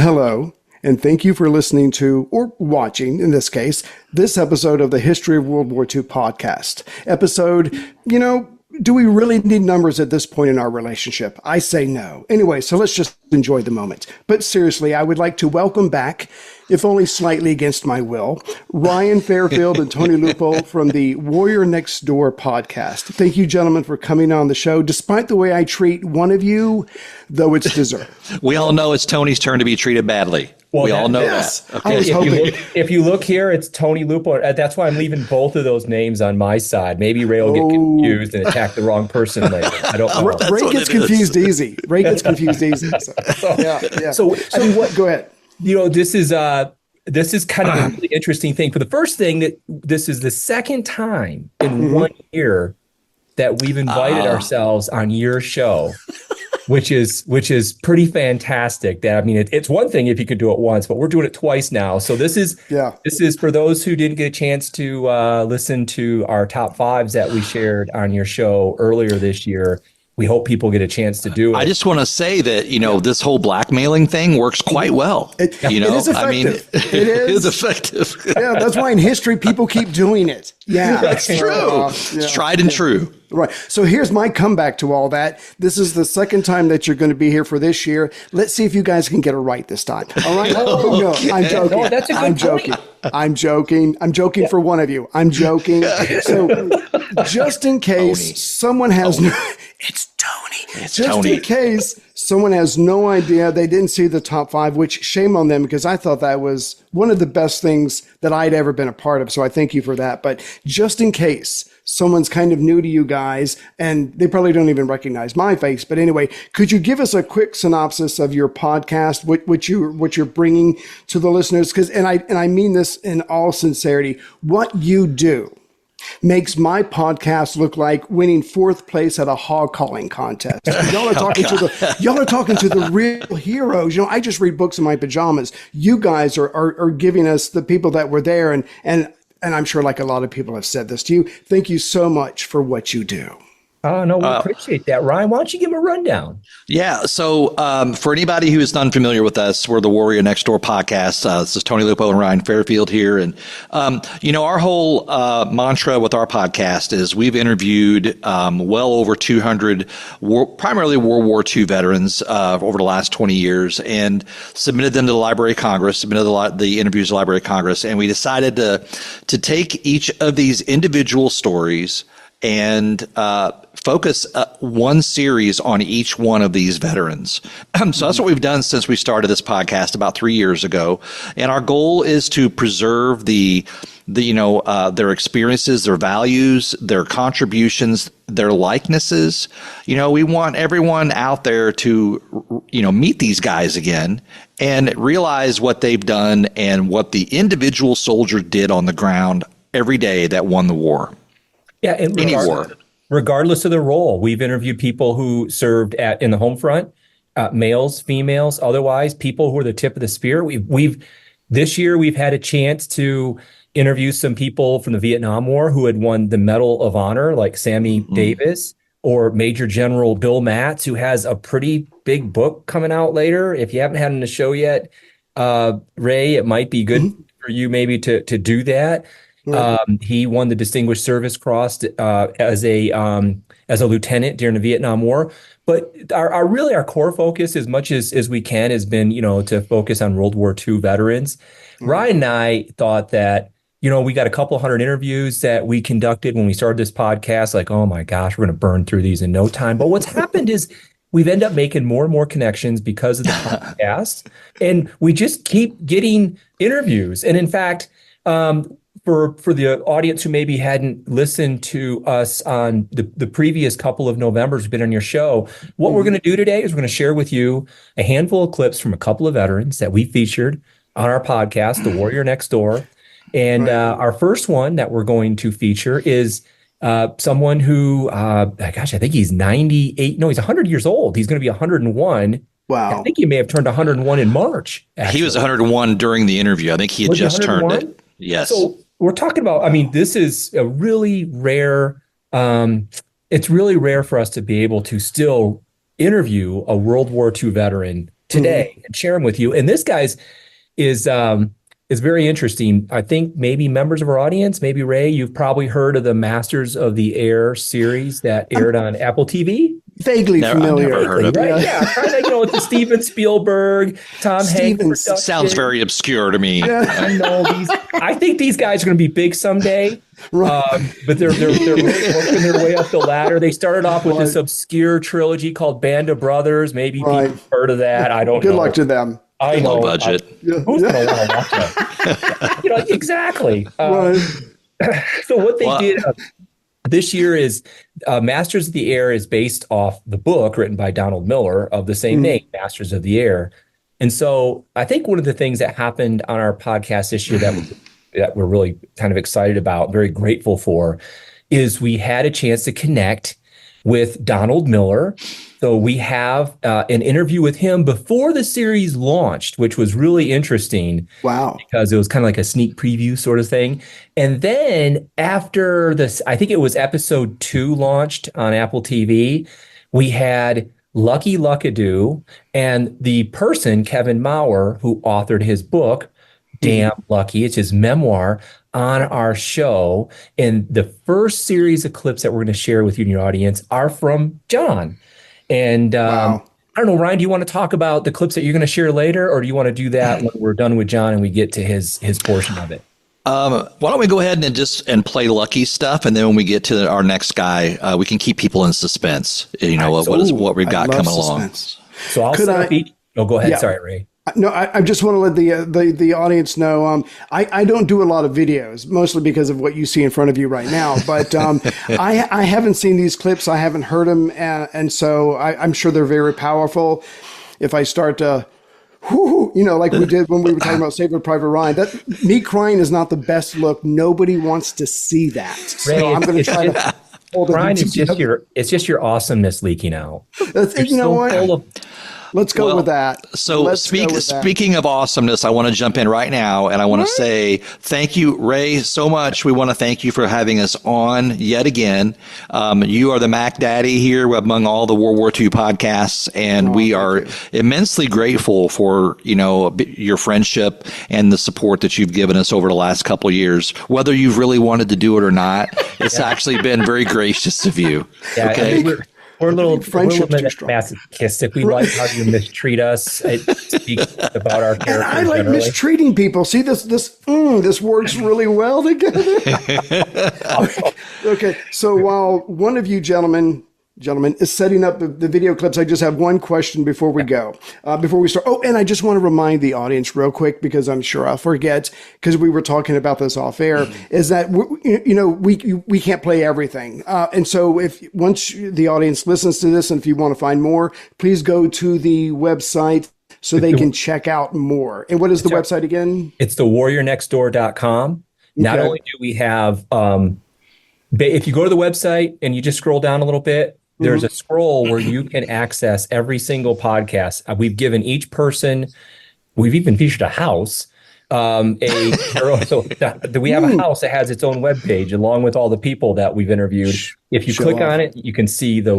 Hello, and thank you for listening to, or watching in this case, this episode of the History of World War II podcast. Episode, do we really need numbers at this point in our relationship? I say no. Anyway, so let's just enjoy the moment. But seriously, I would like to welcome back, if only slightly against my will, Ryan Fairfield and Tony Lupo from the Warrior Next Door podcast. Thank you, gentlemen, for coming on the show, despite the way I treat one of you, though it's deserved. We all know it's Tony's turn to be treated badly. Well, we all know that. Okay. If you look here, it's Tony Lupo. That's why I'm leaving both of those names on my side. Maybe Ray will get confused and attack the wrong person later. I don't know. Ray gets confused easy. So, go ahead. This is kind of a really interesting thing. For the first thing, that this is the second time in 1 year that we've invited ourselves on your show. Which is pretty fantastic. It's one thing if you could do it once, but we're doing it twice now. So this is for those who didn't get a chance to listen to our top fives that we shared on your show earlier this year. We hope people get a chance to do it. I just want to say that, this whole blackmailing thing works quite well. It is effective. It is effective. Yeah, that's why in history people keep doing it. Yeah, that's true. It's tried and true. Right. So here's my comeback to all that. This is the second time that you're going to be here for this year. Let's see if you guys can get it right this time. All right? No, I'm joking. No, that's a good point. I'm joking. I'm joking for one of you. I'm joking. So just in case someone has it's Tony. In case someone has no idea, they didn't see the top five, which shame on them, because I thought that was one of the best things that I'd ever been a part of. So I thank you for that. But just in case someone's kind of new to you guys and they probably don't even recognize my face. But anyway, could you give us a quick synopsis of your podcast, what you're bringing to the listeners? And I mean this in all sincerity. What you do makes my podcast look like winning fourth place at a hog calling contest. Y'all are talking to the real heroes. I just read books in my pajamas. You guys are giving us the people that were there, and I'm sure like a lot of people have said this to you. Thank you so much for what you do. Oh, no, we appreciate that. Ryan, why don't you give him a rundown? Yeah. So for anybody who is unfamiliar with us, we're the Warrior Next Door podcast. This is Tony Lupo and Ryan Fairfield here. And, our whole mantra with our podcast is we've interviewed well over 200 primarily World War II veterans over the last 20 years and submitted them to the Library of Congress, submitted the interviews to the Library of Congress. And we decided to take each of these individual stories and focus one series on each one of these veterans. So that's what we've done since we started this podcast about 3 years ago. And our goal is to preserve their experiences, their values, their contributions, their likenesses. We want everyone out there to, meet these guys again and realize what they've done and what the individual soldier did on the ground every day that won the war. Yeah, and regardless of the role, we've interviewed people who served in the home front, males, females, otherwise, people who are the tip of the spear. This year we've had a chance to interview some people from the Vietnam War who had won the Medal of Honor, like Sammy Davis or Major General Bill Matz, who has a pretty big book coming out later. If you haven't had him on the show yet, Ray, it might be good for you maybe to do that. He won the Distinguished Service Cross as a lieutenant during the Vietnam War. But our core focus, as much as we can, has been to focus on World War II veterans. Ryan and I thought that we got a couple hundred interviews that we conducted when we started this podcast. Like, oh my gosh, we're going to burn through these in no time. But what's happened is we've ended up making more and more connections because of the podcast, and we just keep getting interviews. And in fact, for the audience who maybe hadn't listened to us on the previous couple of Novembers we've been on your show, what we're going to do today is we're going to share with you a handful of clips from a couple of veterans that we featured on our podcast, The Warrior Next Door. And our first one that we're going to feature is someone who, I think he's 98. No, he's 100 years old. He's going to be 101. Wow. I think he may have turned 101 in March. Actually. He was 101 during the interview. I think he had just turned it. Yes. So we're talking about, this is a really rare, it's really rare for us to be able to still interview a World War II veteran today and share them with you. And this guy's is very interesting. I think maybe members of our audience, maybe Ray, you've probably heard of the Masters of the Air series that aired on Apple TV. Vaguely familiar. I've never heard of it. Right? Yeah, kind of, with the Steven Spielberg, Tom Hanks. Sounds very obscure to me. Yeah. I know I think these guys are going to be big someday, but they're really working their way up the ladder. They started off with this obscure trilogy called Band of Brothers. Maybe people have heard of that. I don't know. Good luck to them. I know. Low budget. Who's going to want to watch that? Exactly. So what they did this year is Masters of the Air is based off the book written by Donald Miller of the same name, Masters of the Air. And so I think one of the things that happened on our podcast this year that we're really kind of excited about, very grateful for, is we had a chance to connect with Donald Miller. So we have an interview with him before the series launched, which was really interesting. Wow. Because it was kind of like a sneak preview sort of thing. And then after this, I think it was episode 2 launched on Apple TV, we had Luckadoo and the person, Kevin Maurer, who authored his book, Damn Lucky, it's his memoir, on our show. And the first series of clips that we're going to share with you and your audience are from John. And wow. I don't know, Ryan, do you want to talk about the clips that you're going to share later, or do you want to do that when we're done with John and we get to his portion of it? Why don't we go ahead and play Lucky stuff, and then when we get to our next guy, we can keep people in suspense. What we've got coming along. So I'll start each. Oh, go ahead. Yeah. Sorry, Ray. No, I just want to let the audience know. I don't do a lot of videos, mostly because of what you see in front of you right now. But I haven't seen these clips. I haven't heard them, and so I'm sure they're very powerful. If I start to, like we did when we were talking about Saving Private Ryan, that me crying is not the best look. Nobody wants to see that. So Ray, I'm going to try to hold it. Ryan, it's just your awesomeness leaking out. What? Let's go with that. So speaking of awesomeness, I want to jump in right now, and I want to say thank you, Ray, so much. We want to thank you for having us on yet again. You are the Mac Daddy here among all the World War II podcasts, and we are immensely grateful for your friendship and the support that you've given us over the last couple of years. Whether you've really wanted to do it or not, it's actually been very gracious of you. Yeah, okay. We're a little masochistic. We like how you mistreat us. It speaks about our character. And I like mistreating people. See, this works really well together. Okay, so while one of you gentlemen is setting up the video clips, I just have one question before we go. Before we start. Oh, and I just want to remind the audience real quick, because I'm sure I'll forget, because we were talking about this off air, is that we can't play everything. And so once the audience listens to this, and if you want to find more, please go to the website so they can check out more. And what is the website again? It's thewarriornextdoor.com. Not only do we have, if you go to the website and you just scroll down a little bit, there's a scroll where you can access every single podcast. We've given each person, we've even featured a house, we have a house that has its own webpage along with all the people that we've interviewed. If you click on it, you can see the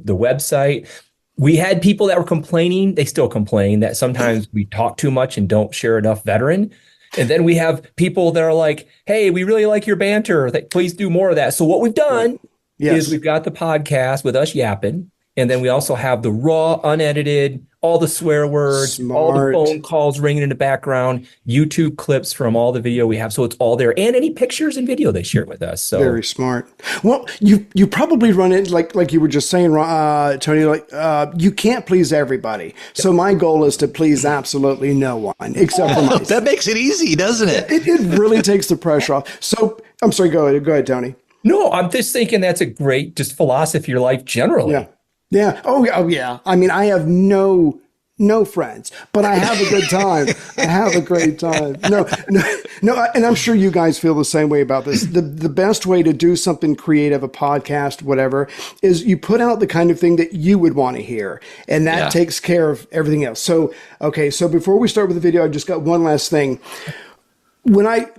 website. We had people that were complaining, they still complain, that sometimes we talk too much and don't share enough veteran. And then we have people that are like, hey, we really like your banter. Please do more of that. So what we've done is we've got the podcast with us yapping. And then we also have the raw, unedited, all the swear words, all the phone calls ringing in the background, YouTube clips from all the video we have. So it's all there. And any pictures and video they share with us. So very smart. Well, you probably run it like you were just saying, Tony, you can't please everybody. So my goal is to please absolutely no one except for myself. That makes it easy, doesn't it? It really takes the pressure off. So I'm sorry, go ahead, Tony. No, I'm just thinking that's a great just philosophy of your life generally. Yeah. Yeah. Oh, yeah. I mean, I have no friends, but I have a good time. I have a great time. No. And I'm sure you guys feel the same way about this. The best way to do something creative, a podcast, whatever, is you put out the kind of thing that you would want to hear, and that takes care of everything else. So, okay. So before we start with the video, I've just got one last thing.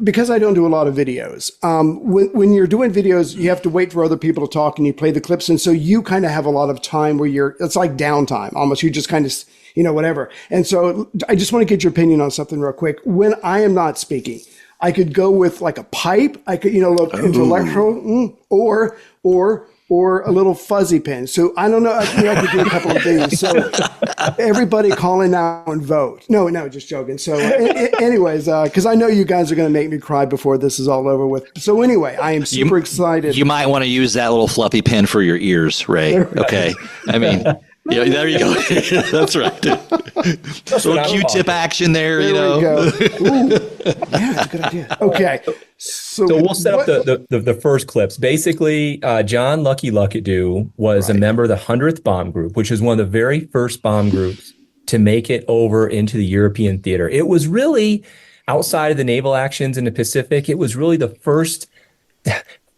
Because I don't do a lot of videos, when you're doing videos, you have to wait for other people to talk and you play the clips. And so you kind of have a lot of time where it's like downtime almost. You just kind of whatever. And so I just want to get your opinion on something real quick. When I am not speaking, I could go with like a pipe. I could, look intellectual, or a little fuzzy pen. So I don't know. I could do a couple of things. So everybody call in now and vote. No, just joking. So anyways, because I know you guys are going to make me cry before this is all over with. So anyway, I am super excited. You might want to use that little fluffy pen for your ears, Ray. Okay. I mean, yeah, there you go. That's right. Little Q-tip action there, we go. Ooh. Yeah, that's a good idea. Okay. So we'll set up the first clips. Basically, John Luckadoo was a member of the 100th Bomb Group, which is one of the very first bomb groups to make it over into the European theater. It was really, outside of the naval actions in the Pacific, it was really the first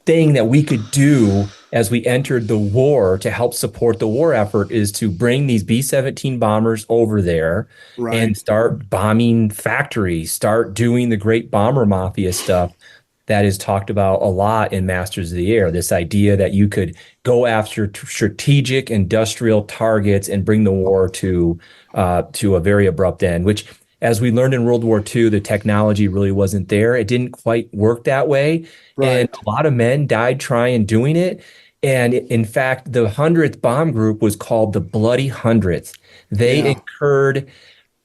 thing that we could do as we entered the war to help support the war effort, is to bring these B-17 bombers over there and start bombing factories, start doing the great bomber mafia stuff that is talked about a lot in Masters of the Air. This idea that you could go after strategic industrial targets and bring the war to a very abrupt end, which, as we learned in World War II, the technology really wasn't there. It didn't quite work that way. And a lot of men died trying doing it. And in fact, the 100th Bomb Group was called the Bloody 100th. They incurred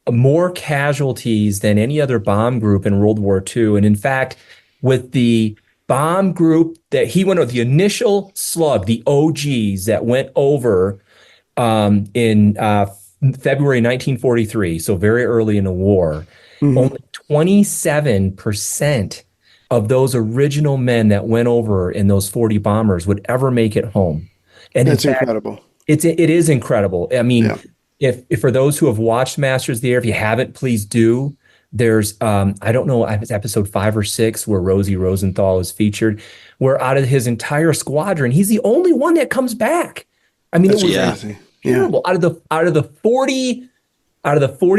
more casualties than any other bomb group in World War II. And in fact, with the bomb group that he went with, the initial slug, the OGs that went over in February 1943, so very early in the war, only 27% of those original men that went over in those 40 bombers would ever make it home. And that's incredible. It is incredible. I mean, if for those who have watched Masters of the Air, if you haven't, please do. There's, I don't know, it's episode 5 or 6 where Rosie Rosenthal is featured, where out of his entire squadron, he's the only one that comes back. I mean, it was terrible. Out of the 40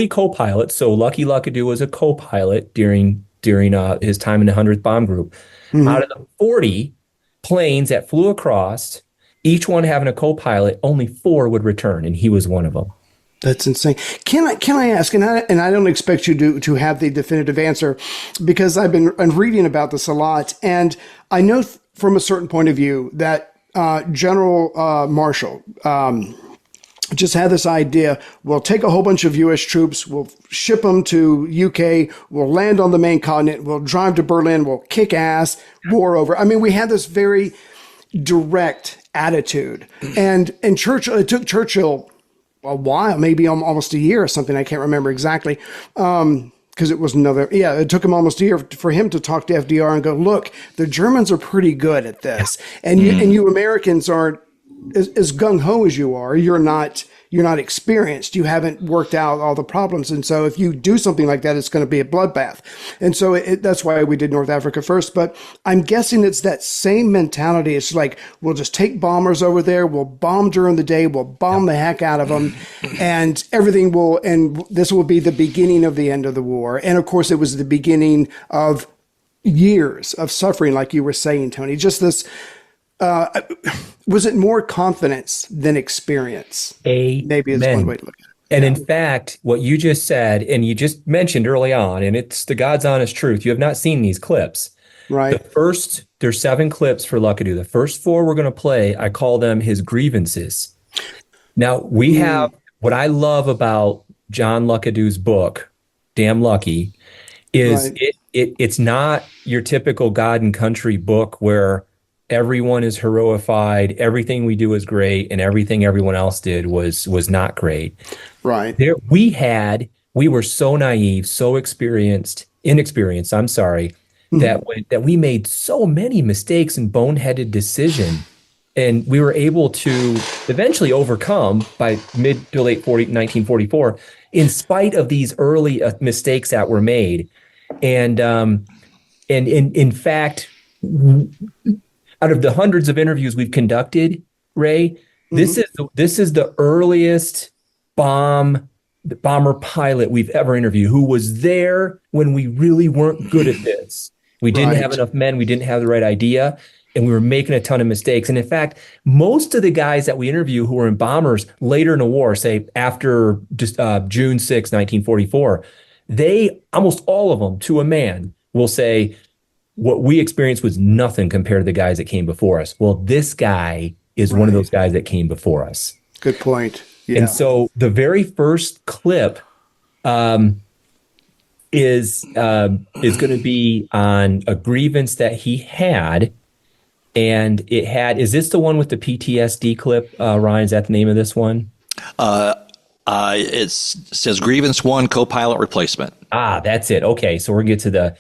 co-pilots, so Luckadoo was a co-pilot during his time in the 100th Bomb Group. Out of the 40 planes that flew across, each one having a co-pilot, only 4 would return, and he was one of them. That's insane. Can I ask, and I don't expect you to have the definitive answer, because I'm reading about this a lot, and I know from a certain point of view that General Marshall just had this idea: we'll take a whole bunch of U.S. troops, we'll ship them to UK, we'll land on the main continent, we'll drive to Berlin, we'll kick ass, war over. I mean, we had this very direct attitude, and Churchill. It took Churchill a while, maybe almost a year or something. I can't remember exactly. Because it was it took him almost a year for him to talk to FDR and go, look, the Germans are pretty good at this. And you Americans aren't as gung-ho as you are. You're not experienced. You haven't worked out all the problems. And so if you do something like that, it's going to be a bloodbath. And so that's why we did North Africa first. But I'm guessing it's that same mentality. It's like, we'll just take bombers over there. We'll bomb during the day. We'll bomb the heck out of them. And this will be the beginning of the end of the war. And of course, it was the beginning of years of suffering, like you were saying, Tony. Just this, was it more confidence than experience? Maybe is one way to look at it. And in fact, what you just said, and you just mentioned early on, and it's the God's honest truth, you have not seen these clips. Right. There's 7 clips for Luckadoo. The first 4 we're going to play, I call them his grievances. Now, we have, what I love about John Luckadoo's book, Damn Lucky, is it's not your typical God and country book where everyone is heroified, everything we do is great, and everything everyone else did was not great. Right. We were so naive, so inexperienced, that we made so many mistakes and boneheaded decisions, and we were able to eventually overcome by mid to late 1944, in spite of these early mistakes that were made. And in fact, out of the hundreds of interviews we've conducted, Ray, this is the earliest bomber pilot we've ever interviewed, who was there when we really weren't good at this. We didn't have enough men. We didn't have the right idea. and we were making a ton of mistakes. And in fact, most of the guys that we interview who were in bombers later in the war, say after just June 6, 1944, they, almost all of them to a man, will say, what we experienced was nothing compared to the guys that came before us. Well, this guy is one of those guys that came before us. Good point. Yeah. And so the very first clip is going to be on a grievance that he had. And it had, is this the one with the PTSD clip, Ryan? Is that the name of this one? It says grievance 1, co-pilot replacement. Ah, that's it. Okay. So we're going to get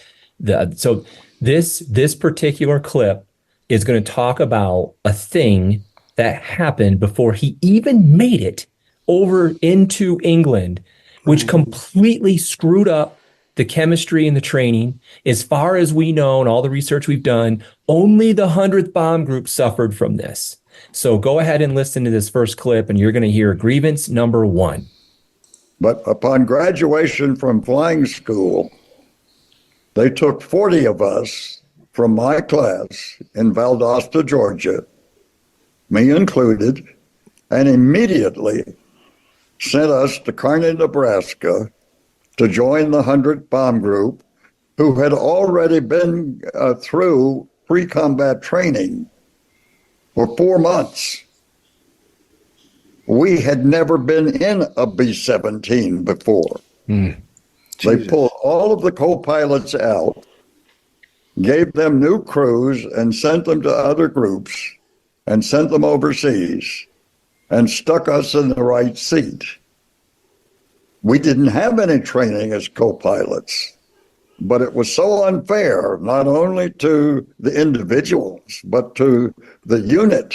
to so this particular clip is going to talk about a thing that happened before he even made it over into England, which completely screwed up the chemistry and the training. As far as we know, and all the research we've done, only the 100th Bomb Group suffered from this. So go ahead and listen to this first clip, and you're going to hear grievance number 1. But upon graduation from flying school, they took 40 of us from my class in Valdosta, Georgia, me included, and immediately sent us to Kearney, Nebraska, to join the 100th Bomb Group, who had already been through pre-combat training for 4 months. We had never been in a B-17 before. They pulled all of the co-pilots out, gave them new crews, and sent them to other groups, and sent them overseas, and stuck us in the right seat. We didn't have any training as co-pilots, but it was so unfair, not only to the individuals, but to the unit,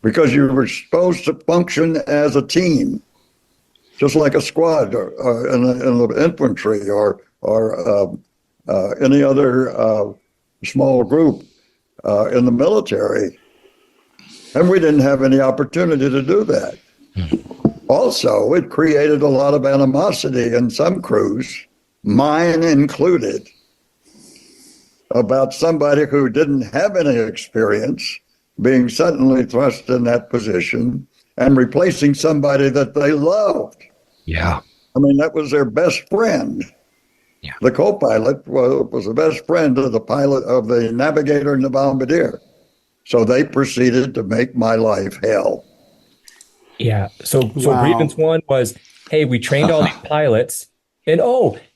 because you were supposed to function as a team, just like a squad in the infantry or any other small group in the military. And we didn't have any opportunity to do that. Also, it created a lot of animosity in some crews, mine included, about somebody who didn't have any experience being suddenly thrust in that position and replacing somebody that they loved. Yeah. I mean, that was their best friend. Yeah. The co-pilot was the best friend of the pilot, of the navigator and the bombardier. So they proceeded to make my life hell. Yeah. So grievance 1 was, hey, we trained all these pilots, and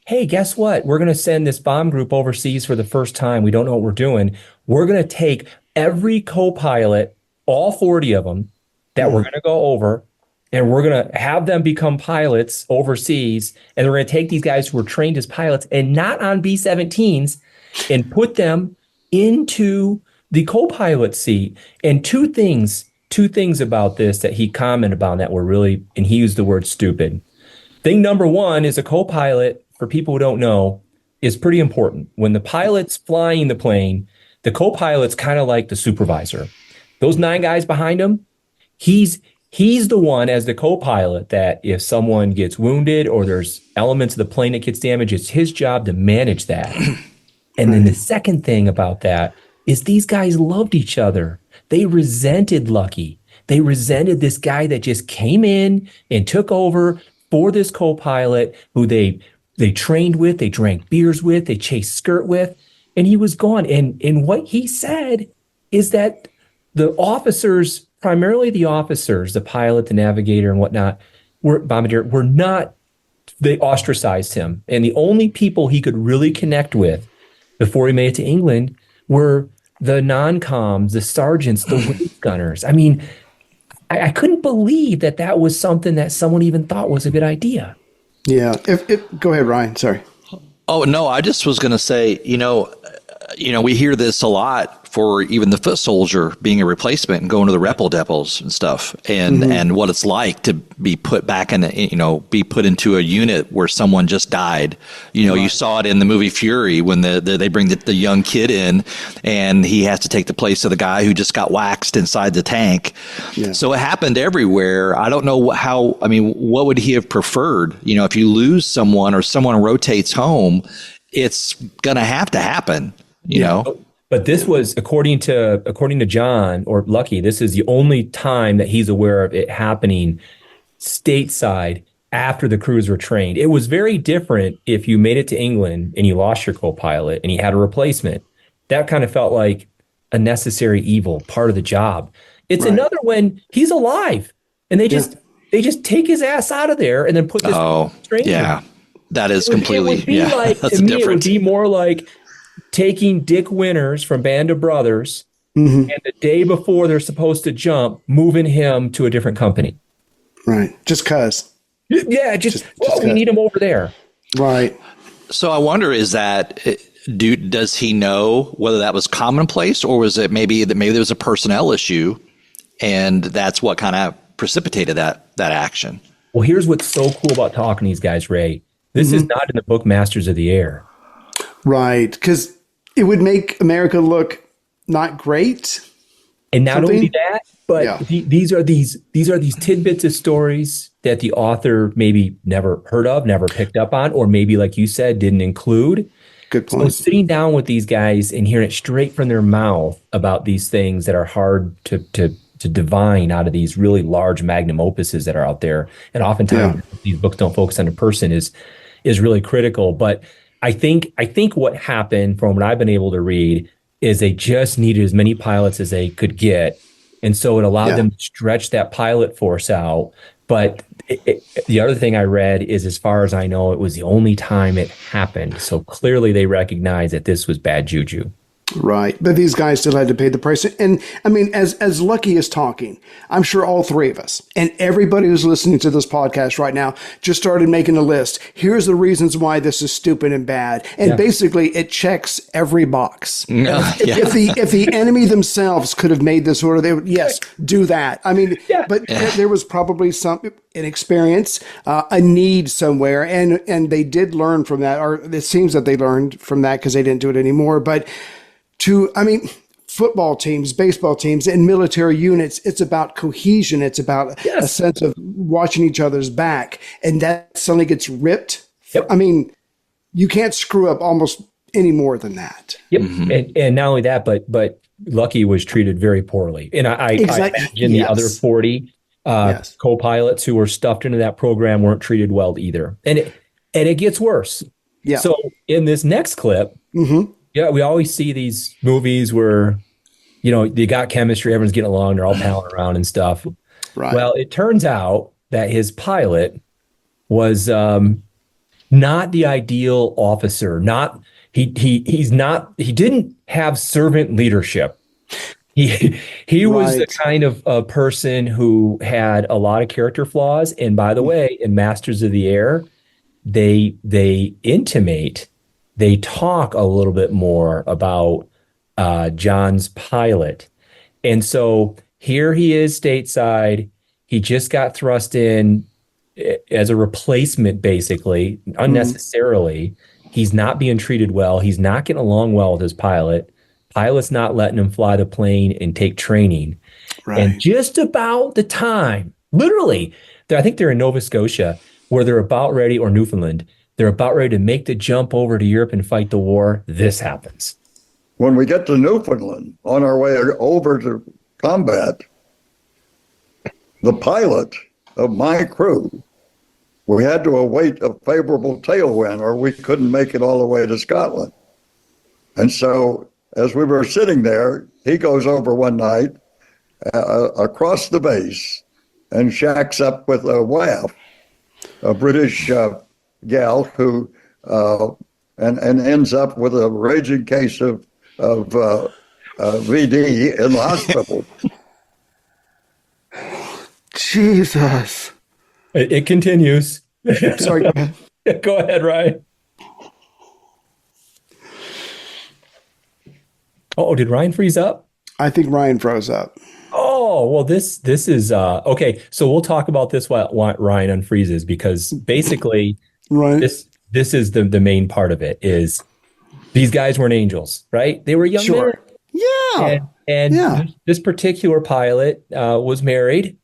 hey, guess what? We're going to send this bomb group overseas for the first time. We don't know what we're doing. We're going to take every co-pilot, all 40 of them, that we're going to go over, and we're going to have them become pilots overseas, and we're going to take these guys who were trained as pilots and not on B-17s and put them into the co-pilot seat. And two things about this that he commented about that were really, and he used the word stupid. Thing number 1 is a co-pilot, for people who don't know, is pretty important. When the pilot's flying the plane, the co-pilot's kind of like the supervisor. Those 9 guys behind him, he's the one as the co-pilot that if someone gets wounded or there's elements of the plane that gets damaged, it's his job to manage that. And then the second thing about that is these guys loved each other. They resented Lucky. They resented this guy that just came in and took over for this co-pilot who they trained with, they drank beers with, they chased skirt with, and he was gone. And what he said is that the officers, primarily the officers, the pilot, the navigator, and whatnot, bombardier, they ostracized him. And the only people he could really connect with before he made it to England were the non-coms, the sergeants, the wave gunners. I mean, I couldn't believe that was something that someone even thought was a good idea. Yeah. Go ahead, Ryan. Sorry. Oh, no, I just was going to say, we hear this a lot for even the foot soldier being a replacement and going to the repel depots and stuff, and what it's like to be put back in, be put into a unit where someone just died. You saw it in the movie Fury when they bring the young kid in and he has to take the place of the guy who just got waxed inside the tank. Yeah. So it happened everywhere. I don't know what would he have preferred? If you lose someone or someone rotates home, it's going to happen, you know? But this was, according to John or Lucky, this is the only time that he's aware of it happening stateside after the crews were trained. It was very different if you made it to England and you lost your co-pilot and you had a replacement. That kind of felt like a necessary evil, part of the job. It's another when he's alive and they just take his ass out of there and then put this stranger. Yeah. That is completely, like, that's to me, different. It would be more like taking Dick Winters from Band of Brothers and the day before they're supposed to jump, moving him to a different company. Right. Just because. Yeah, we need him over there. Right. So I wonder, is that, does he know whether that was commonplace, or was it maybe there was a personnel issue and that's what kind of precipitated that action? Well, here's what's so cool about talking to these guys, Ray. This is not in the book Masters of the Air. Right. Because it would make America look not great. And not only that, but these are these tidbits of stories that the author maybe never heard of, never picked up on, or maybe, like you said, didn't include. Good point. So sitting down with these guys and hearing it straight from their mouth about these things that are hard to divine out of these really large magnum opuses that are out there, and oftentimes these books don't focus on a person, is really critical. But I think what happened, from what I've been able to read, is they just needed as many pilots as they could get. And so it allowed them to stretch that pilot force out. But the other thing I read is, as far as I know, it was the only time it happened. So clearly they recognized that this was bad juju. Right. But these guys still had to pay the price. And I mean, as Lucky is talking, I'm sure all three of us and everybody who's listening to this podcast right now just started making a list. Here's the reasons why this is stupid and bad. And basically it checks every box. If the enemy themselves could have made this order, they would, do that. I mean, but there was probably some inexperience, a need somewhere. And they did learn from that, or it seems that they learned from that because they didn't do it anymore. But football teams, baseball teams, and military units, it's about cohesion. It's about a sense of watching each other's back. And that suddenly gets ripped. Yep. I mean, you can't screw up almost any more than that. Yep. Mm-hmm. And not only that, but Lucky was treated very poorly. And I imagine the other 40 co-pilots who were stuffed into that program weren't treated well either. And it gets worse. Yeah. So in this next clip, we always see these movies where, they got chemistry, everyone's getting along, they're all palling around and stuff. Right. Well, it turns out that his pilot was not the ideal officer. He didn't have servant leadership. He was the kind of person who had a lot of character flaws. And by the way, in Masters of the Air, they talk a little bit more about John's pilot. And so here he is stateside. He just got thrust in as a replacement, basically, unnecessarily. He's not being treated well. He's not getting along well with his pilot. Pilot's not letting him fly the plane and take training. Right. And just about the time, literally, I think they're in Nova Scotia, where they're about ready, or Newfoundland, they're about ready to make the jump over to Europe and fight the war. This happens. When we get to Newfoundland, on our way over to combat, the pilot of my crew, we had to await a favorable tailwind, or we couldn't make it all the way to Scotland. And so as we were sitting there, he goes over one night across the base and shacks up with a WAF, a British gal who and ends up with a raging case of VD in the hospital. Jesus. It continues. Sorry, go ahead. Go ahead, Ryan. Oh, did Ryan freeze up? I think Ryan froze up. Oh, well, this is okay. So we'll talk about this while Ryan unfreezes, because basically this is the main part of it. Is these guys weren't angels, right? They were young men. Yeah. And this particular pilot was married.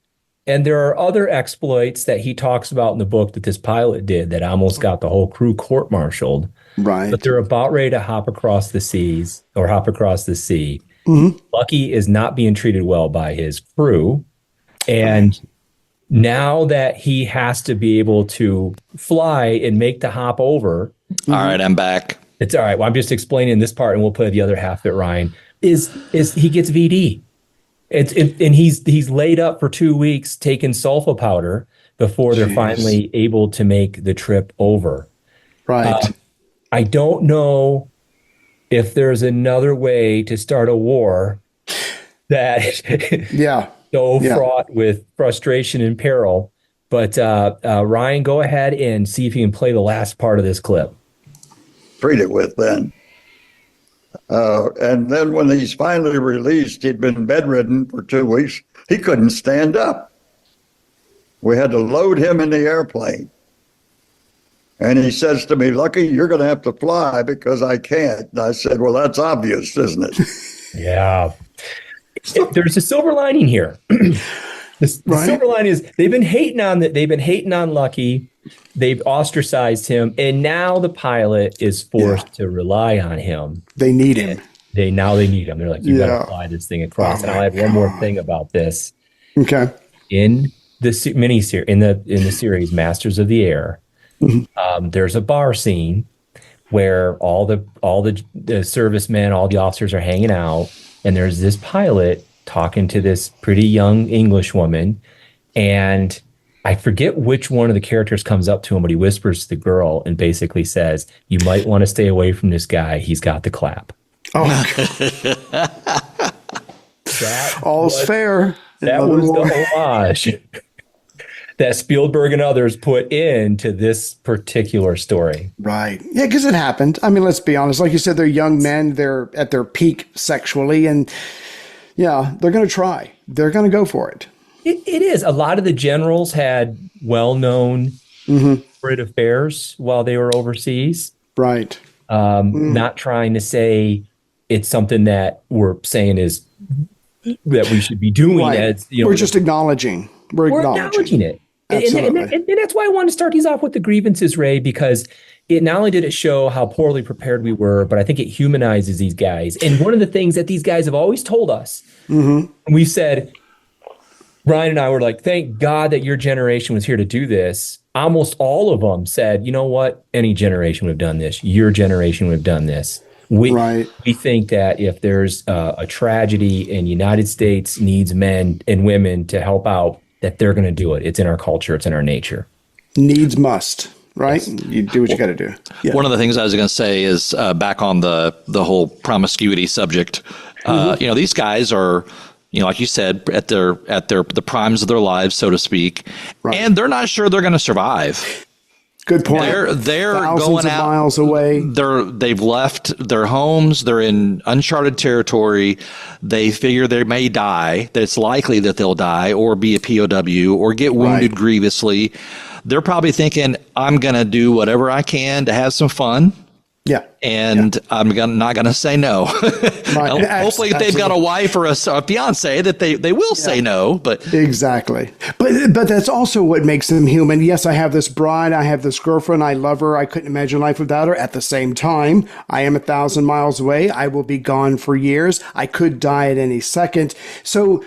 And there are other exploits that he talks about in the book that this pilot did that almost got the whole crew court-martialed. Right. But they're about ready to hop across the seas or hop across the sea. Lucky is not being treated well by his crew. And now that he has to be able to fly and make the hop over. All right, I'm back. It's all right. Well, I'm just explaining this part and we'll play the other half of it, Ryan. Is he gets VD. And he's laid up for 2 weeks taking sulfa powder before they're finally able to make the trip over. Right. I don't know if there's another way to start a war that so fraught with frustration and peril. But Ryan, go ahead and see if you can play the last part of this clip. Treat it with then. And then when he's finally released, he'd been bedridden for 2 weeks. He couldn't stand up. We had to load him in the airplane. And he says to me, Lucky, you're going to have to fly because I can't. And I said, well, that's obvious, isn't it? Yeah. There's a silver lining here. The silver lining is they've been hating on Lucky. They've ostracized him, and now the pilot is forced to rely on him. They need him. They need him. They're like, you got to fly this thing across. And I'll add one more thing about this. Okay. In the miniseries, in the series Masters of the Air, there's a bar scene where all the servicemen, all the officers are hanging out, and there's this pilot talking to this pretty young English woman, and I forget which one of the characters comes up to him, but he whispers to the girl and basically says, you might want to stay away from this guy. He's got the clap. All's fair. That was the homage that Spielberg and others put into this particular story. Right. Yeah, because it happened. I mean, let's be honest. Like you said, they're young men. They're at their peak sexually. And yeah, they're going to try. They're going to go for it. It is. A lot of the generals had well-known separate affairs while they were overseas. Right. Not trying to say it's something that we're saying is that we should be doing. Right. As we're just acknowledging. We're acknowledging it. Absolutely. And that's why I wanted to start these off with the grievances, Ray, because it not only did it show how poorly prepared we were, but I think it humanizes these guys. And one of the things that these guys have always told us, we said, Ryan and I were like, thank God that your generation was here to do this. Almost all of them said, you know what? Any generation would have done this. Your generation would have done this. We think that if there's a tragedy and United States needs men and women to help out, that they're going to do it. It's in our culture. It's in our nature. Needs must, right? Yes. You do what you got to do. Yeah. One of the things I was going to say is back on the whole promiscuity subject. These guys are, like you said, at the primes of their lives, so to speak, and they're not sure they're going to survive. Good point. They're thousands going of out miles away. They've left their homes. They're in uncharted territory. They figure they may die. That it's likely that they'll die or be a POW or get wounded grievously. They're probably thinking, I'm going to do whatever I can to have some fun. Yeah. And I'm not going to say no. Hopefully they've got a wife or a fiance that they will say no. But exactly. But that's also what makes them human. Yes, I have this bride. I have this girlfriend. I love her. I couldn't imagine life without her. At the same time, I am 1,000 miles away. I will be gone for years. I could die at any second. So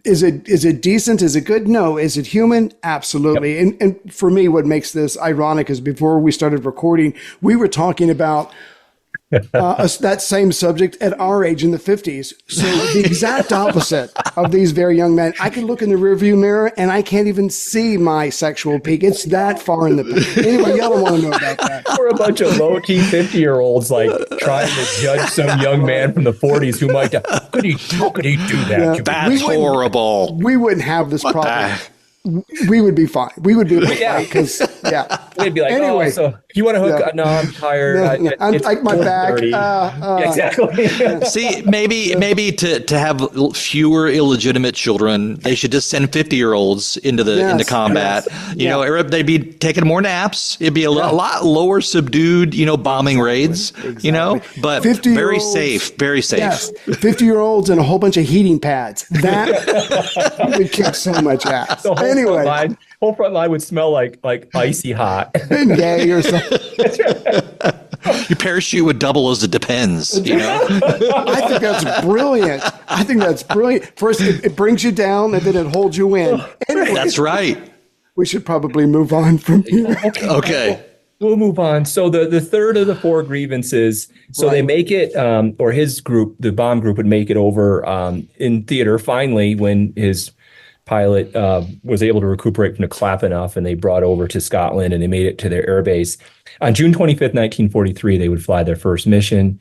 is it decent? Is it good? No. Is it human? Absolutely. Yep. And for me, what makes this ironic is before we started recording, we were talking about that same subject at our age in the 50s. So the exact opposite of these very young men. I can look in the rearview mirror and I can't even see my sexual peak. It's that far in the past. Anyway, y'all don't want to know about that. We're a bunch of low-key 50-year-olds trying to judge some young man from the 40s who might die. How could he do that? Yeah, that's horrible. We wouldn't have this problem. We would be fine. We would be able to fight because, we'd be like, anyway, so you want to hook up? No, I'm tired. I'm like my back. Exactly. See, maybe to have fewer illegitimate children, they should just send 50-year-olds into combat. They'd be taking more naps. It'd be a lot lower subdued, bombing raids. Exactly. But very safe, very safe. Yes, 50-year-olds and a whole bunch of heating pads. That would kick so much ass. Anyway, whole front line would smell like icy hot and gay or something. Your parachute would double as it depends. You know? I think that's brilliant. First, it brings you down, and then it holds you in. Anyway, That's right. we should probably move on from here. Okay. We'll move on. So the third of the 4 grievances. So they make it, or his group, the bomb group, would make it over in theater finally when his pilot was able to recuperate from the clap enough, and they brought over to Scotland and they made it to their airbase. On June 25th, 1943, they would fly their first mission.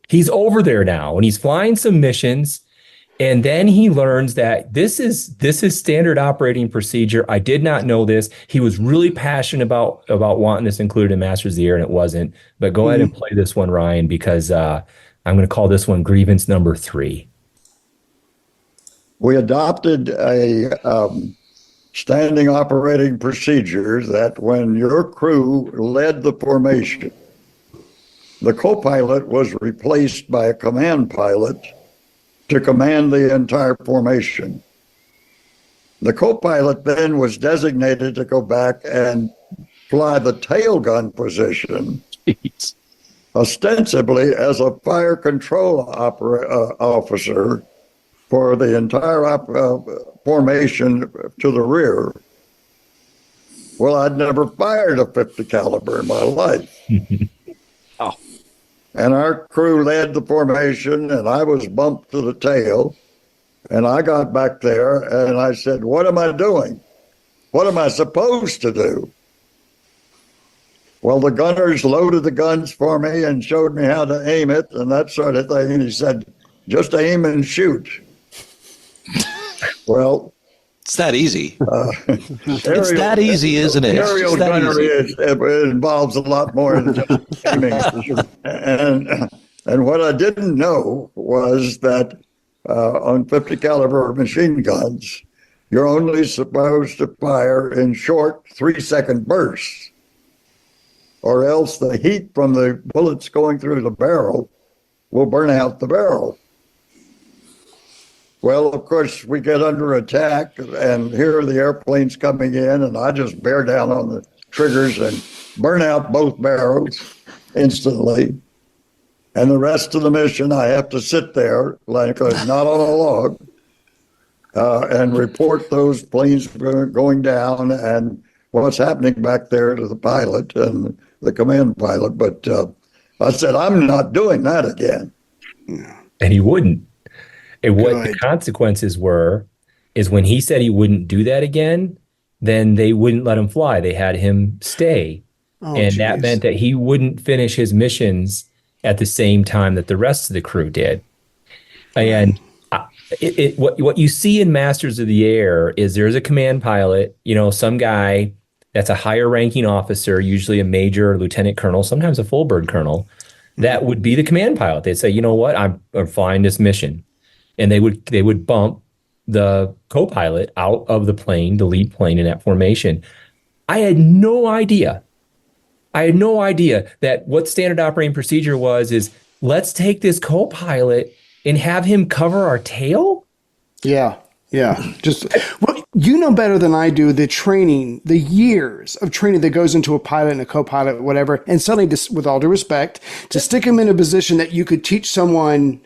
He's over there now and he's flying some missions. And then he learns that this is standard operating procedure. I did not know this. He was really passionate about wanting this included in Masters of the Air, and it wasn't. But go ahead and play this one, Ryan, because I'm going to call this one grievance number 3. We adopted a standing operating procedure that when your crew led the formation, the co-pilot was replaced by a command pilot to command the entire formation. The co-pilot then was designated to go back and fly the tail gun position, ostensibly as a fire control officer for the entire formation to the rear. Well, I'd never fired a 50 caliber in my life. And our crew led the formation, and I was bumped to the tail. And I got back there, and I said, what am I doing? What am I supposed to do? Well, the gunners loaded the guns for me and showed me how to aim it and that sort of thing. And he said, just aim and shoot. Well, it's that easy. It's that easy, isn't it? Aerial gunnery it involves a lot more than just aiming. And what I didn't know was that on 50 caliber machine guns, you're only supposed to fire in short 3-second bursts, or else the heat from the bullets going through the barrel will burn out the barrel. Well, of course, we get under attack, and here are the airplanes coming in, and I just bear down on the triggers and burn out both barrels instantly. And the rest of the mission, I have to sit there, like not on a log, and report those planes going down and what's happening back there to the pilot and the command pilot. But I said, I'm not doing that again. And he wouldn't. And what the consequences were is when he said he wouldn't do that again, then they wouldn't let him fly. They had him stay. That meant that he wouldn't finish his missions at the same time that the rest of the crew did. And what you see in Masters of the Air is there's a command pilot, some guy that's a higher ranking officer, usually a major or lieutenant colonel, sometimes a full bird colonel, that would be the command pilot. They'd say, you know what, I'm flying this mission. And they would bump the co-pilot out of the plane, the lead plane in that formation. I had no idea that what standard operating procedure was is let's take this co-pilot and have him cover our tail. Yeah. Just, well, you know better than I do the training, the years of training that goes into a pilot and a co-pilot, whatever. And suddenly, with all due respect, to stick him in a position that you could teach someone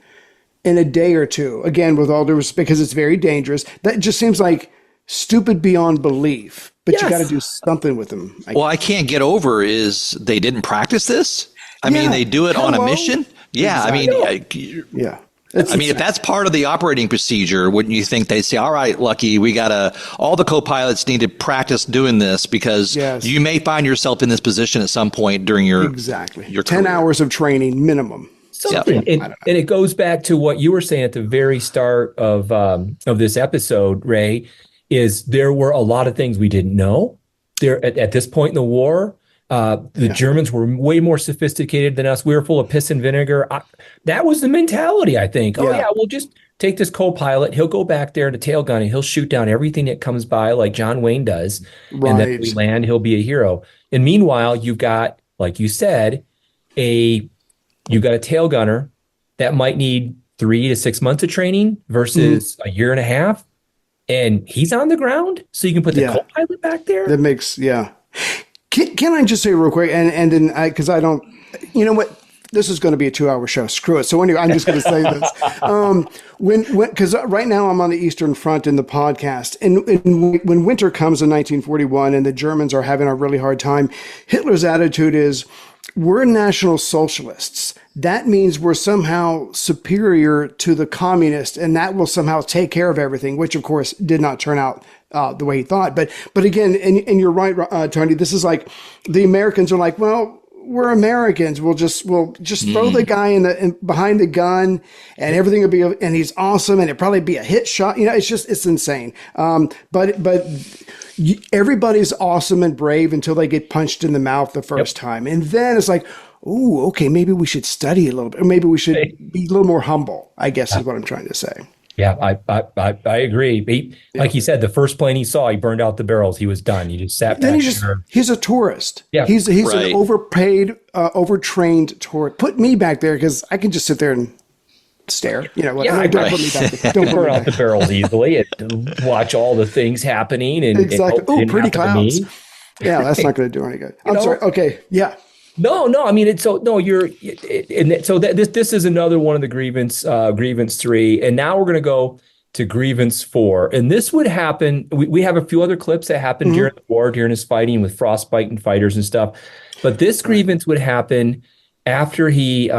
in a day or two, again, with all due respect, because it's very dangerous. That just seems like stupid beyond belief. But you got to do something with them. I can't get over is they didn't practice this. I mean, they do it on a mission. Yeah, exactly. If that's part of the operating procedure, wouldn't you think they'd say, all right, Lucky, all the co-pilots need to practice doing this because you may find yourself in this position at some point during your 10 hours of training minimum. Something. And it goes back to what you were saying at the very start of this episode, Ray, is there were a lot of things we didn't know. There at this point in the war, the Germans were way more sophisticated than us. We were full of piss and vinegar. That was the mentality, I think. We'll just take this co-pilot. He'll go back there to tail gun and he'll shoot down everything that comes by like John Wayne does. Right. And then when we land, he'll be a hero. And meanwhile, you've got, like you said, you've got a tail gunner that might need 3 to 6 months of training versus a year and a half. And he's on the ground, so you can put the co-pilot back there. That makes, Can I just say real quick, and then because I don't, you know what? This is going to be a 2-hour show. Screw it. So anyway, I'm just going to say this. Because right now I'm on the Eastern Front in the podcast, and when winter comes in 1941 and the Germans are having a really hard time, Hitler's attitude is, we're National Socialists. That means we're somehow superior to the communists, and that will somehow take care of everything, which of course did not turn out the way he thought. But again, and you're right, Tony, this is like the Americans are like, well, we're Americans. We'll just throw the guy in behind the gun, and everything will be, and he's awesome, and it'll probably be a hit shot. It's insane. But everybody's awesome and brave until they get punched in the mouth the first time, and then it's like, ooh, okay, maybe we should study a little bit, or maybe we should be a little more humble, I guess is what I'm trying to say. Yeah, I agree. Like he said, the first plane he saw, he burned out the barrels. He was done. He just sat back. Then he's a tourist. Yeah, he's an overpaid, overtrained tourist. Put me back there because I can just sit there and stare. Don't put me back there. Don't burn out the barrels easily and watch all the things happening. And exactly. Oh, pretty clouds. Yeah, that's not going to do any good. I'm sorry. Okay. Yeah. No. I mean, this is another one of the grievance 3, and now we're going to go to grievance 4, and this would happen. We have a few other clips that happened during the war, during his fighting with frostbite and fighters and stuff, but this grievance would happen after he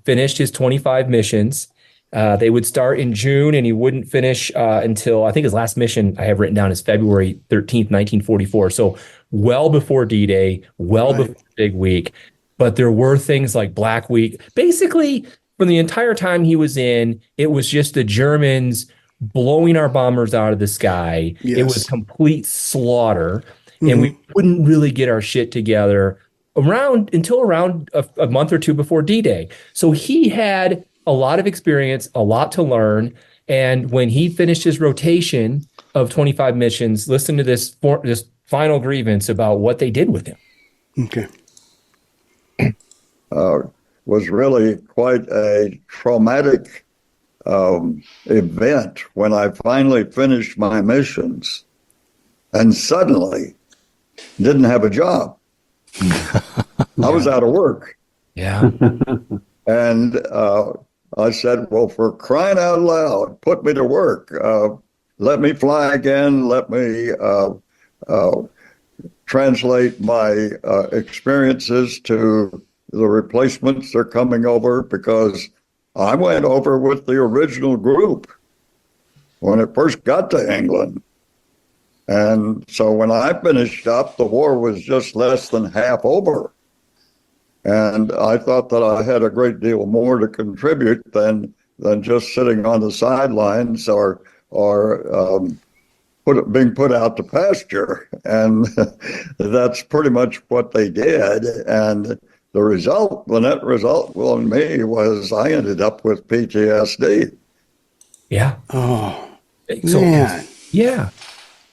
finished his 25 missions. They would start in June, and he wouldn't finish until, I think his last mission I have written down is February 13th, 1944. So well before D-Day, before Big Week. But there were things like Black Week. Basically, for the entire time he was in, it was just the Germans blowing our bombers out of the sky. Yes. It was complete slaughter. And we wouldn't really get our shit together until around a month or two before D-Day. So he had a lot of experience, a lot to learn. And when he finished his rotation of 25 missions, listen to this final grievance about what they did with him. Okay. Was really quite a traumatic event when I finally finished my missions and suddenly didn't have a job. I was out of work. Yeah. And I said, well, for crying out loud, put me to work. Let me fly again. Let me translate my experiences to the replacements they're coming over, because I went over with the original group when it first got to England. And so when I finished up, the war was just less than half over. And I thought that I had a great deal more to contribute than just sitting on the sidelines or being put out to pasture. And that's pretty much what they did. And the net result on me was I ended up with PTSD. Yeah. Oh, man. Yeah.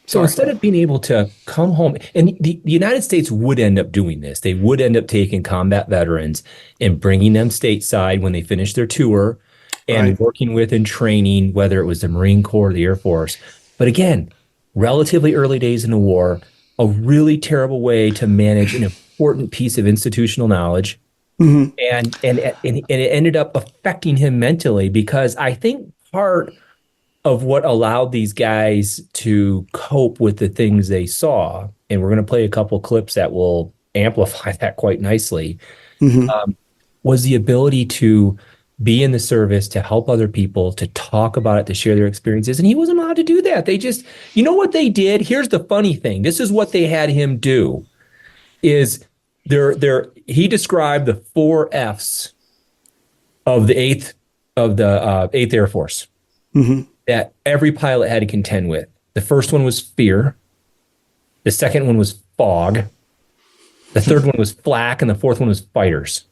So instead of being able to come home, and the United States would end up doing this, they would end up taking combat veterans and bringing them stateside when they finished their tour and working with and training, whether it was the Marine Corps or the Air Force. But again, relatively early days in the war, a really terrible way to manage an important piece of institutional knowledge. And it ended up affecting him mentally, because I think part of what allowed these guys to cope with the things they saw, and we're going to play a couple clips that will amplify that quite nicely, was the ability to be in the service, to help other people, to talk about it, to share their experiences. And he wasn't allowed to do that. They just, you know what they did? Here's the funny thing. This is what they had him do, is he described the 4 F's of the 8th Air Force. That every pilot had to contend with. The first one was fear. The second one was fog. The third one was flak, and the fourth one was fighters.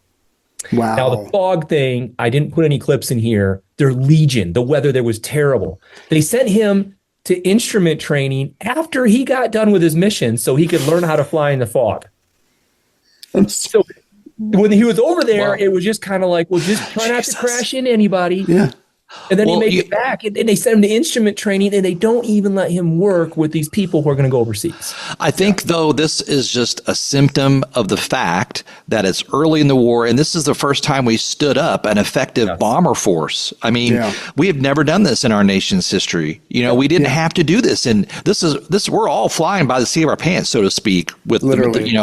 Wow. Now, the fog thing, I didn't put any clips in here. They're legion. The weather there was terrible. They sent him to instrument training after he got done with his mission so he could learn how to fly in the fog. And so when he was over there, it was just kind of like, well, just try not to crash into anybody. Yeah. And then he makes it back, and they send him to instrument training, and they don't even let him work with these people who are going to go overseas. I think, though, this is just a symptom of the fact that it's early in the war, and this is the first time we stood up an effective bomber force. I mean, we have never done this in our nation's history. We didn't have to do this, and we're all flying by the seat of our pants, so to speak, with literally.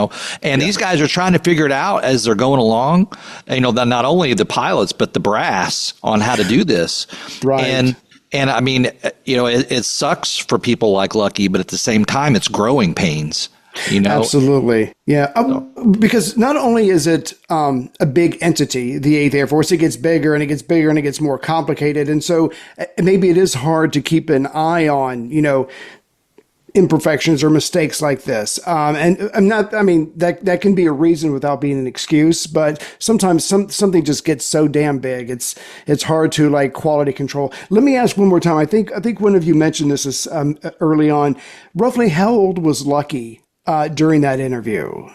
And these guys are trying to figure it out as they're going along. Not only the pilots but the brass on how to do this. Right. And I mean, it sucks for people like Lucky, but at the same time, it's growing pains. Absolutely. Yeah. Because not only is it a big entity, the 8th Air Force, it gets bigger and it gets bigger and it gets more complicated. And so maybe it is hard to keep an eye on, imperfections or mistakes like this. That can be a reason without being an excuse, but sometimes something just gets so damn big. It's hard to quality control. Let me ask one more time. I think one of you mentioned this early on. Roughly how old was Lucky during that interview?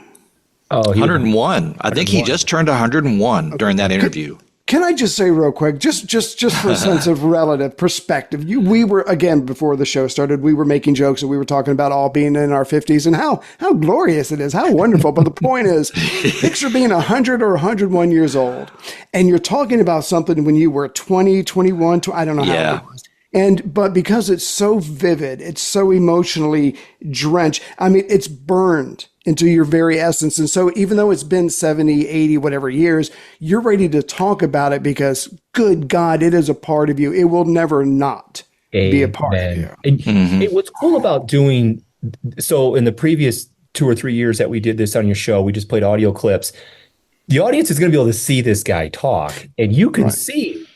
Oh, 101. I think he just turned 101 during that interview. Can I just say real quick, just for a sense of relative perspective, we were, again, before the show started, we were making jokes and we were talking about all being in our 50s and how glorious it is, how wonderful. But the point is, picture being 100 or 101 years old, and you're talking about something when you were 20, 21, I don't know how old it was. But because it's so vivid, it's so emotionally drenched, it's burned into your very essence. And so even though it's been 70, 80, whatever years, you're ready to talk about it because, good God, it is a part of you. It will never not be a part of you. And what's cool about doing, so in the previous 2 or 3 years that we did this on your show, we just played audio clips. The audience is going to be able to see this guy talk, and you can see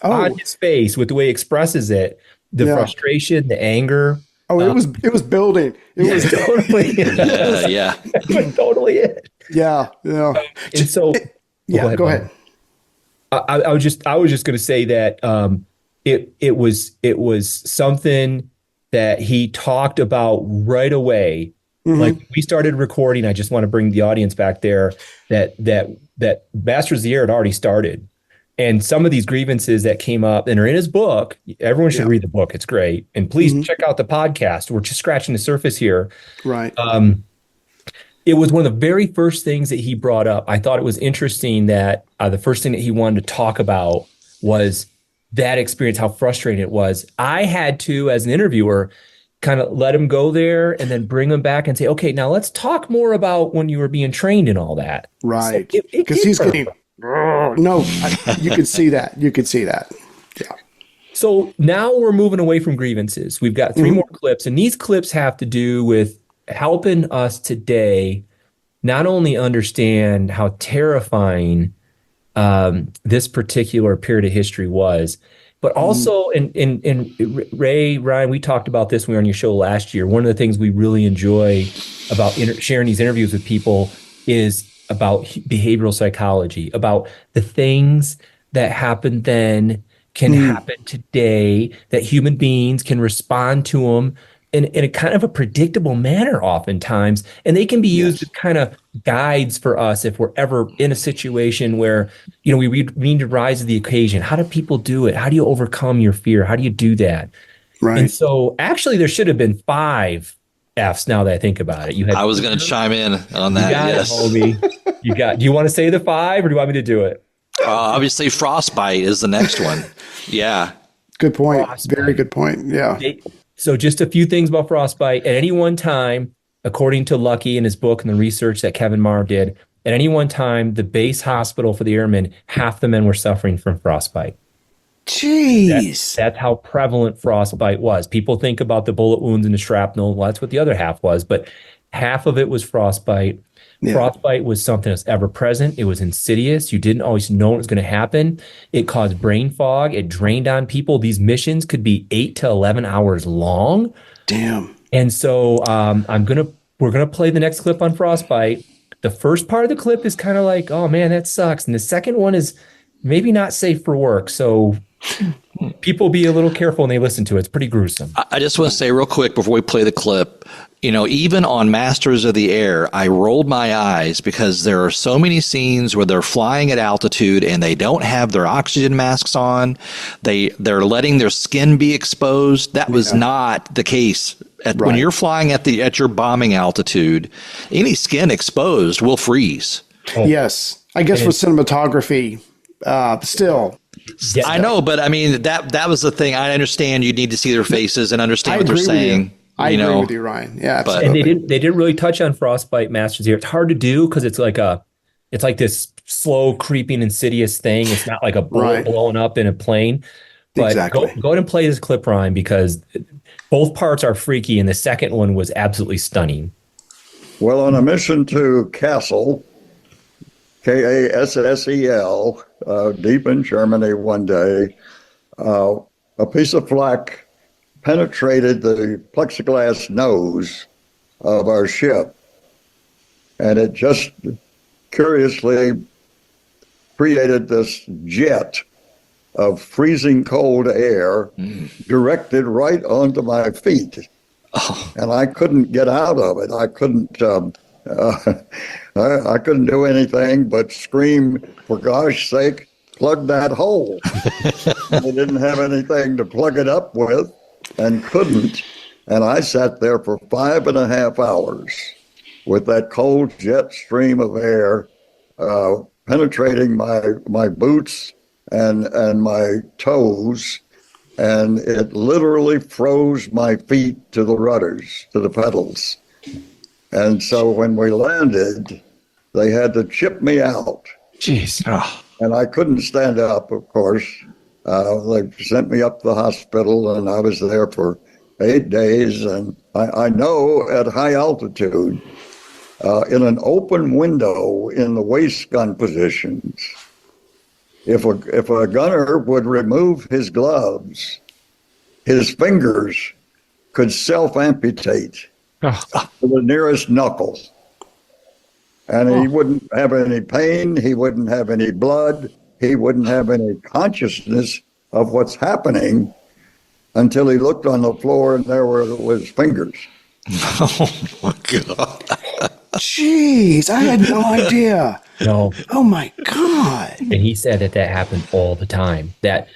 on his face with the way he expresses it, the frustration, the anger. Oh, it was building. It was totally, totally it. Yeah. And so, go ahead. I was just going to say that it was something that he talked about right away. Mm-hmm. Like we started recording. I just want to bring the audience back there. That Masters of the Air had already started. And some of these grievances that came up and are in his book, everyone should read the book. It's great. And please check out the podcast. We're just scratching the surface here. Right. It was one of the very first things that he brought up. I thought it was interesting that the first thing that he wanted to talk about was that experience, how frustrating it was. I had to, as an interviewer, kind of let him go there and then bring him back and say, okay, now let's talk more about when you were being trained and all that. Right. Because he's getting... No, you could see that. Yeah. So now we're moving away from grievances. We've got 3 more clips, and these clips have to do with helping us today not only understand how terrifying this particular period of history was, but also, and Ray, Ryan, we talked about this when we were on your show last year. One of the things we really enjoy about sharing these interviews with people is about behavioral psychology, about the things that happened then can happen today, that human beings can respond to them in a kind of a predictable manner oftentimes. And they can be used as kind of guides for us if we're ever in a situation where, we need to rise to the occasion. How do people do it? How do you overcome your fear? How do you do that? Right. And so actually there should have been 5 F's now that I think about it. I was going to chime in on that. Do you want to say the 5 or do you want me to do it? Obviously, frostbite is the next one. Yeah. Good point. Frostbite. Very good point. Yeah. So just a few things about frostbite. At any one time, according to Lucky in his book and the research that Kevin Marr did, at any one time, the base hospital for the airmen, half the men were suffering from frostbite. Jeez. That's how prevalent frostbite was. People think about the bullet wounds and the shrapnel. Well, that's what the other half was, but half of it was frostbite. Yeah. Frostbite was something that's ever present. It was insidious. You didn't always know it was going to happen. It caused brain fog. It drained on people. These missions could be 8 to 11 hours long. Damn. And so we're gonna play the next clip on frostbite. The first part of the clip is kind of like, oh man, that sucks. And the second one is maybe not safe for work. So people be a little careful when they listen to it. It's pretty gruesome. I just want to say real quick before we play the clip, even on Masters of the Air, I rolled my eyes because there are so many scenes where they're flying at altitude and they don't have their oxygen masks on. They're letting their skin be exposed. That was not the case. When you're flying at your bombing altitude, any skin exposed will freeze. Oh. Yes. I guess with cinematography, still. I know, but I mean, that was the thing. I understand you need to see their faces and understand what they're saying. I agree with you, Ryan. Yeah, absolutely. And they didn't really touch on frostbite masters here. It's hard to do because it's like this slow, creeping, insidious thing. It's not like a bullet blowing up in a plane. But go ahead and play this clip, Ryan, because both parts are freaky, and the second one was absolutely stunning. Well, on a mission to Kassel, Kassel, deep in Germany one day, a piece of flak penetrated the plexiglass nose of our ship, and it just curiously created this jet of freezing cold air directed right onto my feet. Oh. And I couldn't get out of it. I couldn't do anything but scream, for gosh sake, plug that hole. They didn't have anything to plug it up with and couldn't. And I sat there for 5.5 hours with that cold jet stream of air penetrating my boots and my toes, and it literally froze my feet to the rudders, to the pedals. And so when we landed, they had to chip me out. Jeez. Oh. And I couldn't stand up, of course. They sent me up to the hospital, and I was there for 8 days. And I know at high altitude, in an open window in the waist gun positions, if a gunner would remove his gloves, his fingers could self-amputate to the nearest knuckle. And he wouldn't have any pain, he wouldn't have any blood, he wouldn't have any consciousness of what's happening until he looked on the floor and there were his fingers. Oh, my God. Jeez, I had no idea. No. Oh my God. And he said that happened all the time. That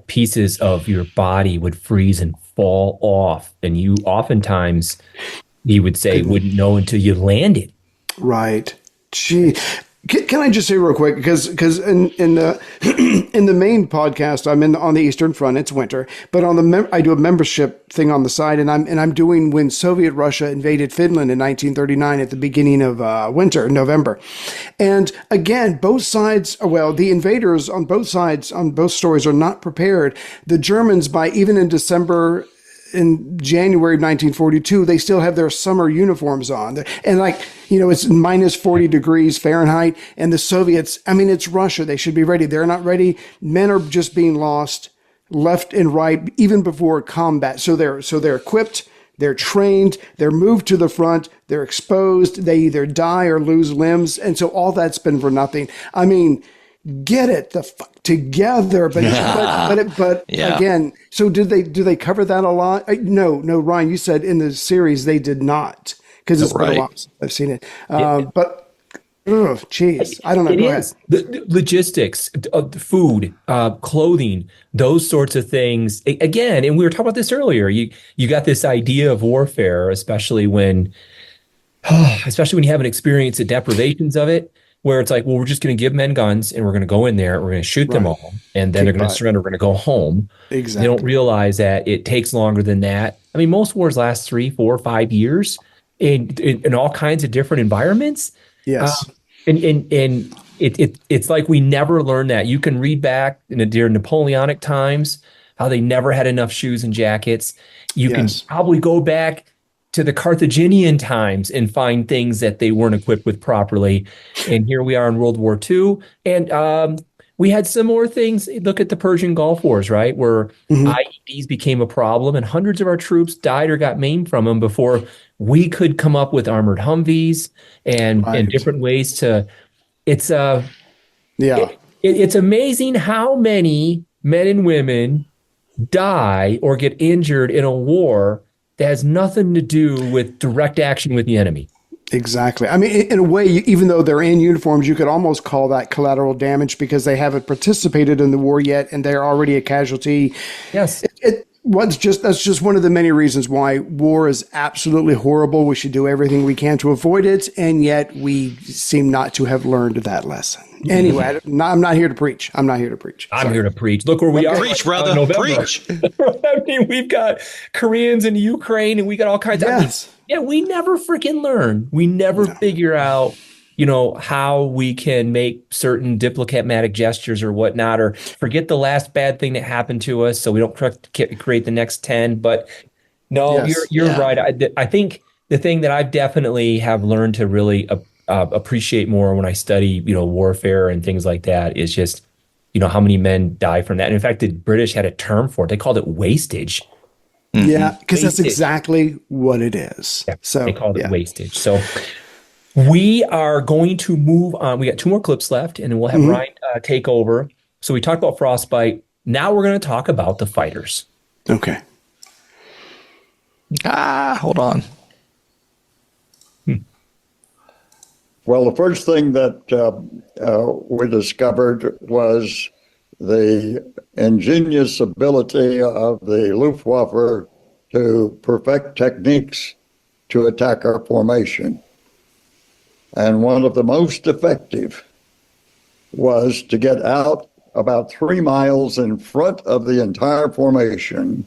pieces of your body would freeze and fall off, and you oftentimes, he would say, wouldn't know until you landed. Right. Gee. Can I just say real quick, because in the main podcast I'm on the Eastern Front, it's winter, but on I do a membership thing on the side, and I'm doing when Soviet Russia invaded Finland in 1939 at the beginning of winter, November, and again both sides, the invaders on both sides on both stories are not prepared. The Germans, by even in December. In January of 1942, they still have their summer uniforms on. And it's minus 40 degrees Fahrenheit. And the Soviets, it's Russia. They should be ready. They're not ready. Men are just being lost left and right, even before combat. So they're equipped, they're trained, they're moved to the front, they're exposed, they either die or lose limbs. And so all that's been for nothing. Get it the fuck together, but again. So do they cover that a lot? No, Ryan, you said in the series they did not, because it's been a while since I've seen it. But geez, I don't know. It is the logistics, food, clothing, those sorts of things. Again, and we were talking about this earlier. You got this idea of warfare, especially when you haven't experienced the deprivations of it. Where it's like, well, we're just going to give men guns and we're going to go in there, we're going to shoot them all, and then they're going to surrender, we're going to go home. Exactly. They don't realize that it takes longer than that. Most wars last 3, 4, 5 years in all kinds of different environments. Yes. And it's like we never learned that. You can read back during Napoleonic times how they never had enough shoes and jackets. You can probably go back to the Carthaginian times and find things that they weren't equipped with properly. And here we are in World War II. And we had similar things. Look at the Persian Gulf Wars, right? Where IEDs became a problem and hundreds of our troops died or got maimed from them before we could come up with armored Humvees and different ways to, it's amazing how many men and women die or get injured in a war that has nothing to do with direct action with the enemy. Exactly. I mean, in a way, even though they're in uniforms, you could almost call that collateral damage because they haven't participated in the war yet and they're already a casualty. Yes. That's just one of the many reasons why war is absolutely horrible. We should do everything we can to avoid it, and yet we seem not to have learned that lesson. Anyway, I'm not here to preach. I'm here to preach. I'm here to preach. Look where we are. Preach, brother. Preach. I mean, we've got Koreans in Ukraine, and we got all kinds of. We never freaking learn. We never figure out, how we can make certain diplomatic gestures or whatnot, or forget the last bad thing that happened to us so we don't create the next 10. But no, you're right. I think the thing that I definitely have learned to really appreciate more when I study, warfare and things like that is just, how many men die from that. And in fact, the British had a term for it. They called it wastage. Yeah, because that's exactly what it is. Yeah, so they called it wastage. So we are going to move on. We got 2 more clips left, and then we'll have Ryan take over. So we talked about frostbite. Now we're going to talk about the fighters. Okay. Hold on. Well, the first thing that we discovered was the ingenious ability of the Luftwaffe to perfect techniques to attack our formation. And one of the most effective was to get out about 3 miles in front of the entire formation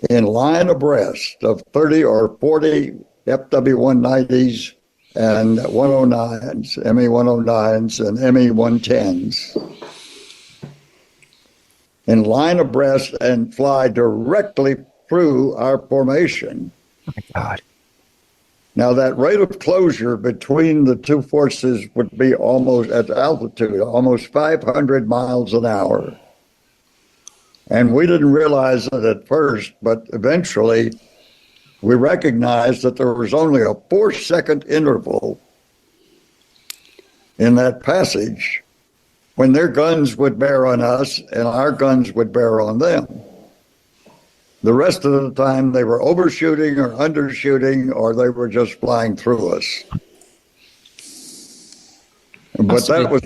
in line abreast of 30 or 40 FW190s and 109s, ME109s and ME110s. In line abreast and fly directly through our formation. Oh my God. Now, that rate of closure between the two forces would be almost at altitude, almost 500 miles an hour. And we didn't realize it at first, but eventually we recognized that there was only a 4-second interval in that passage when their guns would bear on us and our guns would bear on them. The rest of the time they were overshooting or undershooting, or they were just flying through us. But that was,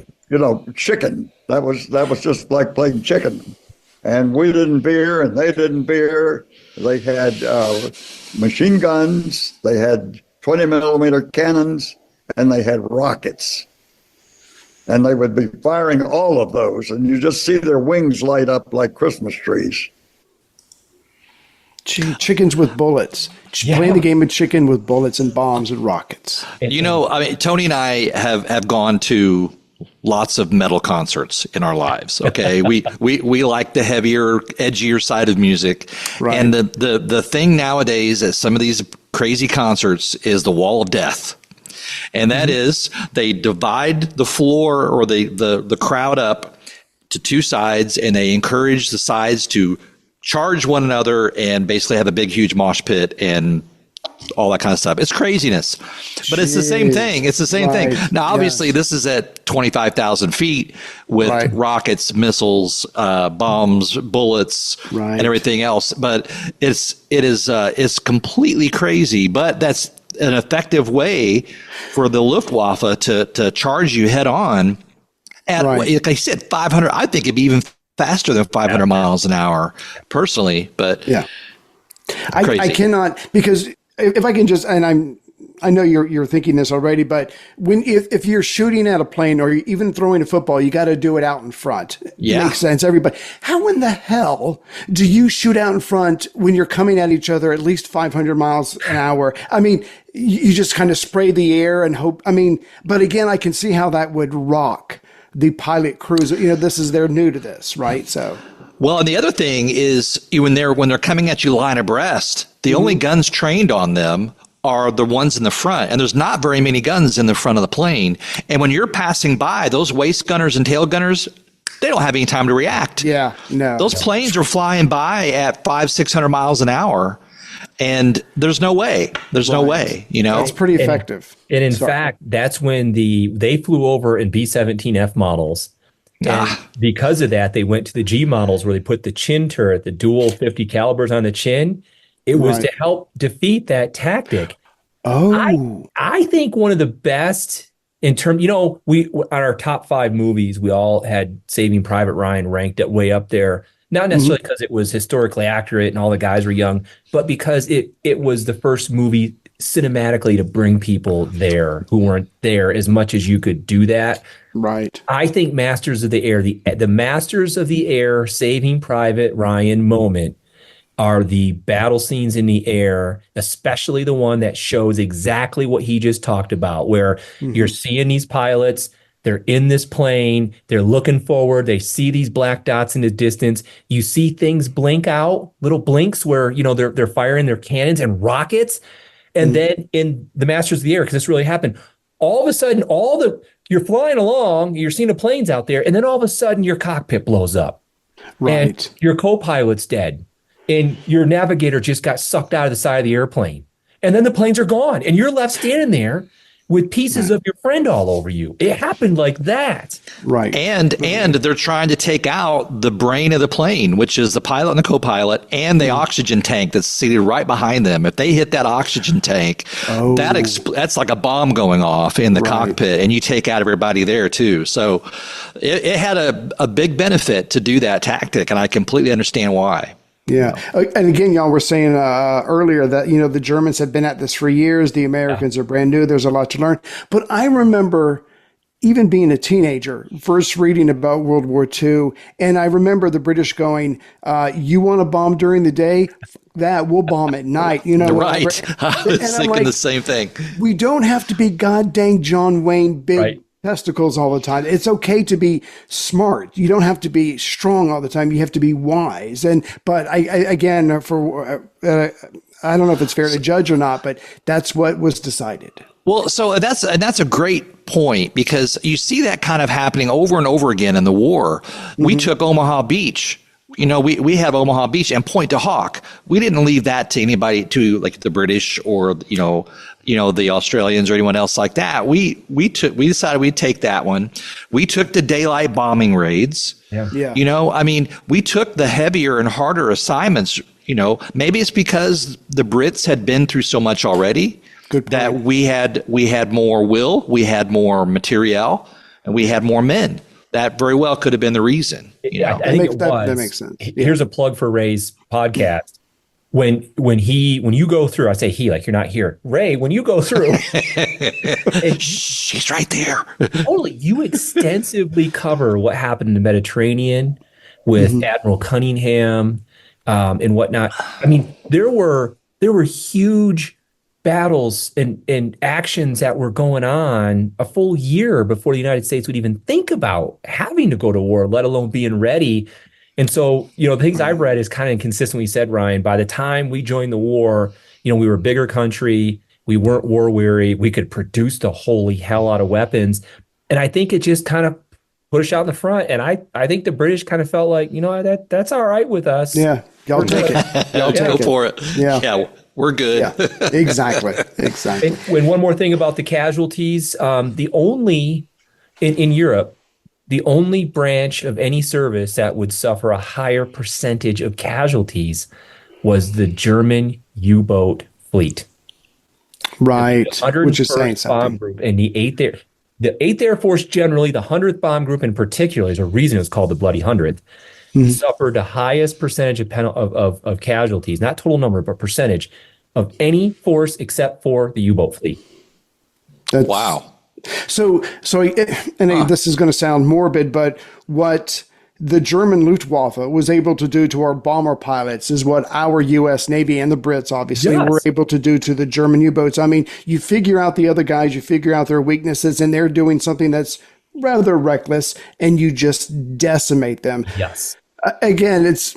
chicken. That was just like playing chicken. And we didn't veer and they didn't veer. They had machine guns, they had 20 millimeter cannons, and they had rockets. And they would be firing all of those, and you just see their wings light up like Christmas trees. Chickens with bullets. Playing the game of chicken with bullets and bombs and rockets. Tony and I have gone to lots of metal concerts in our lives. Okay. we like the heavier, edgier side of music. Right. And the thing nowadays at some of these crazy concerts is the wall of death. And that is they divide the floor or the crowd up to 2 sides, and they encourage the sides to charge one another and basically have a big, huge mosh pit and all that kind of stuff. It's craziness, but it's the same thing. It's the same thing. Now, obviously, this is at 25,000 feet with rockets, missiles, bombs, bullets, and everything else. But it's completely crazy. But that's an effective way for the Luftwaffe to charge you head on at, like I said, 500. I think it'd be even faster than 500 miles an hour, personally. But I cannot, because if I can just, and I know you're thinking this already, but if you're shooting at a plane or even throwing a football, you got to do it out in front. Yeah. It makes sense. Everybody. How in the hell do you shoot out in front when you're coming at each other at least 500 miles an hour? I mean, you just kind of spray the air and hope. I mean, but again, I can see how that would rock the pilot crews. They're new to this, right? So. Well, and the other thing is when they're coming at you line abreast, the only guns trained on them are the ones in the front, and there's not very many guns in the front of the plane. And when you're passing by, those waist gunners and tail gunners, they don't have any time to react. Yeah, no. Those planes are flying by at 500-600 miles an hour, and there's no way. There's no way. It's pretty effective. And in fact, that's when they flew over in B-17F models. And because of that, they went to the G models where they put the chin turret, the dual 50 calibers on the chin. It was to help defeat that tactic. I think one of the best in terms, we on our top 5 movies, we all had Saving Private Ryan ranked at way up there. Not necessarily because it was historically accurate and all the guys were young, but because it was the first movie cinematically to bring people there who weren't there as much as you could do that. Right. I think Masters of the Air, the Masters of the Air Saving Private Ryan moment are the battle scenes in the air, especially the one that shows exactly what he just talked about, where you're seeing these pilots, they're in this plane, they're looking forward, they see these black dots in the distance, you see things blink out, little blinks where, they're firing their cannons and rockets. And then in the Masters of the Air, because this really happened, all of a sudden, you're flying along, you're seeing the planes out there, and then all of a sudden your cockpit blows up. Right. And your co-pilot's dead. And your navigator just got sucked out of the side of the airplane. And then the planes are gone. And you're left standing there with pieces of your friend all over you. It happened like that. Right. And they're trying to take out the brain of the plane, which is the pilot and the co-pilot, and the oxygen tank that's seated right behind them. If they hit that oxygen tank, that's like a bomb going off in the cockpit, and you take out everybody there too. So it had a big benefit to do that tactic, and I completely understand why. Yeah. And again, y'all were saying earlier that, the Germans have been at this for years. The Americans are brand new. There's a lot to learn. But I remember even being a teenager, first reading about World War II. And I remember the British going, you want to bomb during the day? That we'll bomb at night. Right. I was thinking the same thing. We don't have to be god dang John Wayne big testicles all the time. It's okay to be smart. You don't have to be strong all the time. You have to be wise. But I don't know if it's fair to judge or not, but that's what was decided. Well, so that's a great point, because you see that kind of happening over and over again in the war. We took Omaha Beach. We have Omaha Beach and Point de Hawk. We didn't leave that to anybody, to like the British or the Australians or anyone else like that. We decided we'd take that one. We took the daylight bombing raids. Yeah. We took the heavier and harder assignments. Maybe it's because the Brits had been through so much already that we had more will, we had more materiel, and we had more men. That very well could have been the reason. I think that makes sense. Here's a plug for Ray's podcast. When you go through, I say he, like you're not here. Ray, when you go through, she's right there. Totally, you extensively cover what happened in the Mediterranean with Admiral Cunningham and whatnot. I mean, there were huge battles and actions that were going on a full year before the United States would even think about having to go to war, let alone being ready. And so, the things I've read is kind of consistent. We said, Ryan, by the time we joined the war, we were a bigger country. We weren't war weary. We could produce the holy hell out of weapons. And I think it just kind of put us out in the front. And I think the British kind of felt like, that's all right with us. Yeah. Y'all take it. Y'all go for it. Yeah. We're good. Yeah, exactly. And one more thing about the casualties, the only in Europe, the only branch of any service that would suffer a higher percentage of casualties was the German U-boat fleet. Right, which is saying something. Bomb group and the 8th Air Force generally, the 100th Bomb Group in particular, is a reason it's called the Bloody 100th. Suffered the highest percentage of casualties, not total number, but percentage of any force except for the U-boat fleet. Wow. So, this is going to sound morbid, but what the German Luftwaffe was able to do to our bomber pilots is what our U.S. Navy and the Brits obviously were able to do to the German U-boats. I mean, you figure out the other guys, you figure out their weaknesses, and they're doing something that's rather reckless, and you just decimate them. Yes. Again, it's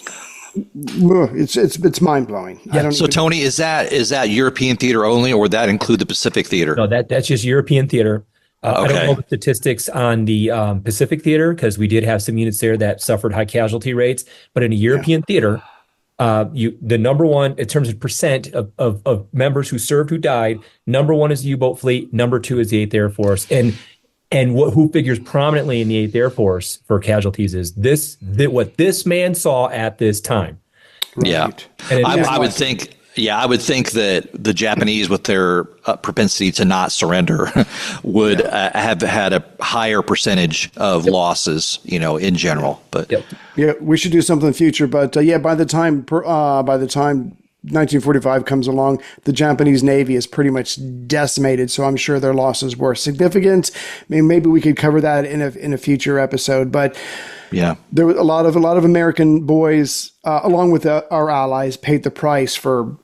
mind blowing. Yeah. So Tony, is that European theater only, or would that include the Pacific theater? No, that's just European theater. I don't know the statistics on the Pacific theater, because we did have some units there that suffered high casualty rates. But in a European theater, the number one in terms of percent of members who served, who died, number one is the U-boat fleet, number two is the 8th Air Force, and And who figures prominently in the 8th Air Force for casualties is what this man saw at this time. Right. Yeah. And I would think. Yeah, I would think that the Japanese, with their propensity to not surrender, would have had a higher percentage of losses, in general. But yeah, we should do something in the future. But by the time 1945 comes along, the Japanese Navy is pretty much decimated. So I'm sure their losses were significant. I mean, maybe we could cover that in a future episode. But yeah, there were a lot of American boys, along with our allies, paid the price for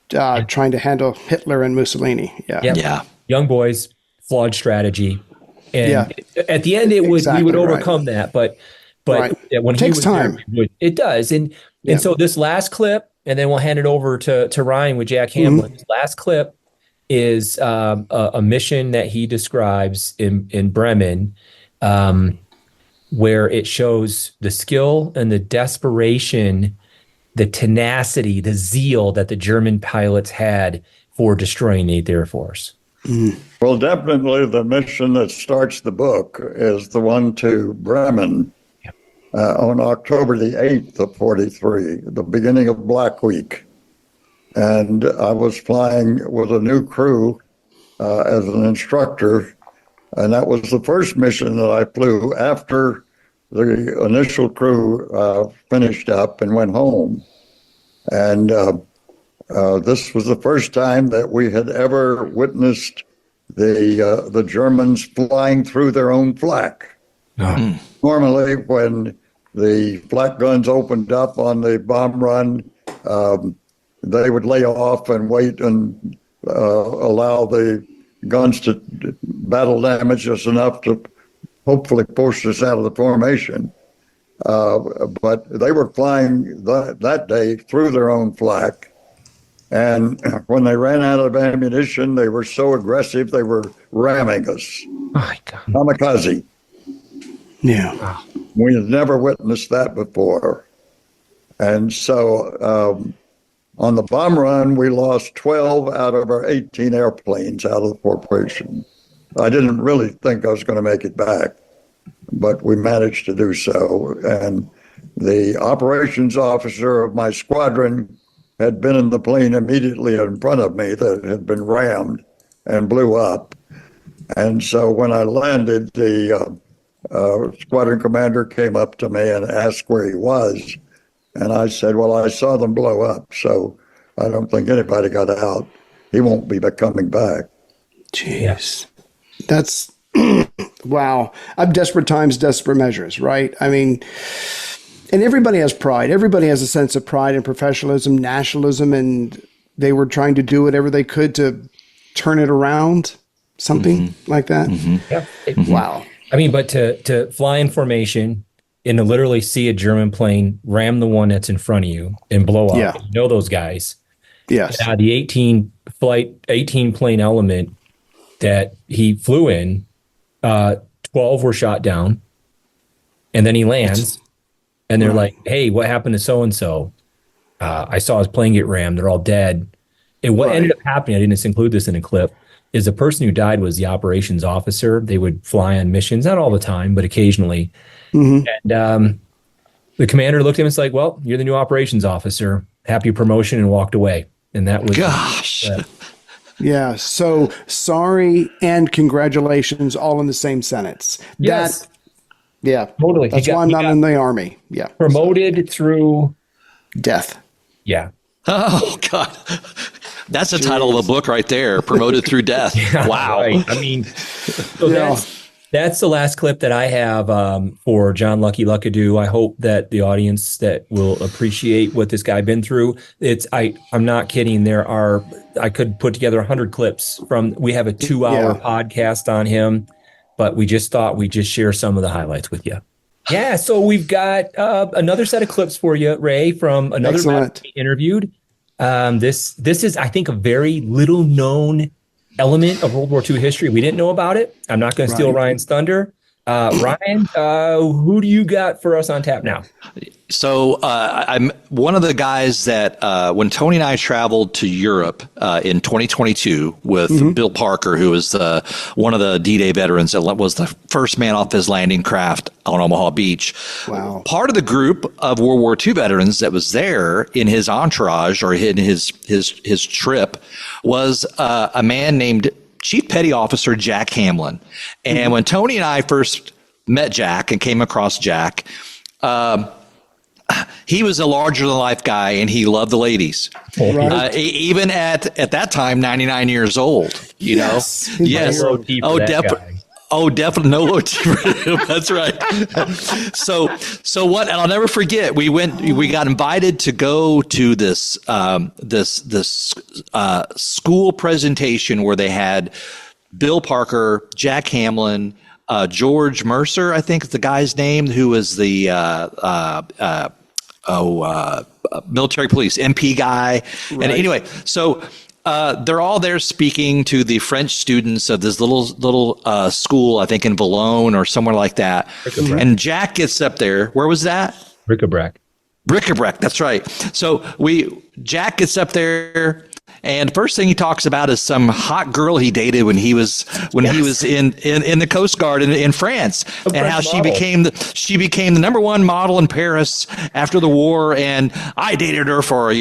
trying to handle Hitler and Mussolini. Yeah. Young boys, flawed strategy, and at the end, we would overcome that. But when it takes time, it does. And so this last clip, and then we'll hand it over to Ryan with Jack Hamlin. Mm-hmm. This last clip is a mission that he describes in Bremen. Where it shows the skill and the desperation, the tenacity, the zeal that the German pilots had for destroying the 8th Air Force. Well, definitely the mission that starts the book is the one to Bremen on October the 8th of 43, the beginning of Black Week. And I was flying with a new crew as an instructor. And that was the first mission that I flew after the initial crew finished up and went home. And this was the first time that we had ever witnessed the Germans flying through their own flak. Normally, when the flak guns opened up on the bomb run, they would lay off and wait and allow the guns to battle damage us enough to hopefully push us out of the formation. But they were flying that day through their own flak. And when they ran out of ammunition, they were so aggressive, they were ramming us. Oh, my God. Kamikaze. Yeah. We had never witnessed that before. And so on the bomb run, we lost 12 out of our 18 airplanes out of the formation. I didn't really think I was going to make it back, but we managed to do so. And the operations officer of my squadron had been in the plane immediately in front of me that had been rammed and blew up. And so when I landed, the squadron commander came up to me and asked where he was. And I said, well, I saw them blow up, so I don't think anybody got out. He won't be coming back. Jeez. That's, wow. Desperate times, desperate measures, right? I mean, and everybody has pride. Everybody has a sense of pride and professionalism, nationalism, and they were trying to do whatever they could to turn it around, something like that. Yeah. Wow. I mean, but to fly in formation and to literally see a German plane ram the one that's in front of you and blow up. Yeah. You know those guys. Yes. The 18 plane element that he flew in, 12 were shot down, and then he lands, and they're like, hey, what happened to so-and-so? I saw his plane get rammed. They're all dead. And what ended up happening, I didn't include this in a clip, is the person who died was the operations officer. They would fly on missions, not all the time, but occasionally. And the commander looked at him and was like, well, you're the new operations officer. Happy promotion, and walked away. And that was... Gosh. Yeah. So sorry and congratulations all in the same sentence. Yes. Yeah. Totally. That's why I'm not in the Army. Yeah. Promoted through... death. Yeah. Oh, God. That's the title of the book right there. Promoted through death. Wow. Right. I mean, so that's the last clip that I have for John Luckadoo. I hope that the audience that will appreciate what this guy been through. I'm not kidding. I could put together 100 clips we have a 2-hour podcast on him, but we just thought we'd just share some of the highlights with you. Yeah. So we've got another set of clips for you, Ray, from another man we interviewed. This is, I think, a very little known element of World War II history. We didn't know about it. I'm not going to steal Ryan's thunder, Ryan, who do you got for us on tap now? So I'm one of the guys that when Tony and I traveled to Europe in 2022 with Bill Parker, who was one of the D-Day veterans that was the first man off his landing craft on Omaha Beach. Wow. Part of the group of World War II veterans that was there in his entourage or in his trip was a man named Chief Petty Officer Jack Hamlin. And when Tony and I first met Jack and came across Jack, he was a larger than life guy and he loved the ladies. Right. Even at that time, 99 years old, you know? Yes. Oh, definitely. Oh, definitely no low T for him. That's right. So what? And I'll never forget. We got invited to go to this school presentation where they had Bill Parker, Jack Hamlin, George Mercer, I think is the guy's name, who was the military police MP guy. Right. And anyway, so. They're all there speaking to the French students of this little school, I think in Boulogne or somewhere like that. And Jack gets up there. Where was that? Bric-a-brac. That's right. So Jack gets up there, and first thing he talks about is some hot girl he dated when he was in the Coast Guard in France, and how she became the number one model in Paris after the war, and I dated her for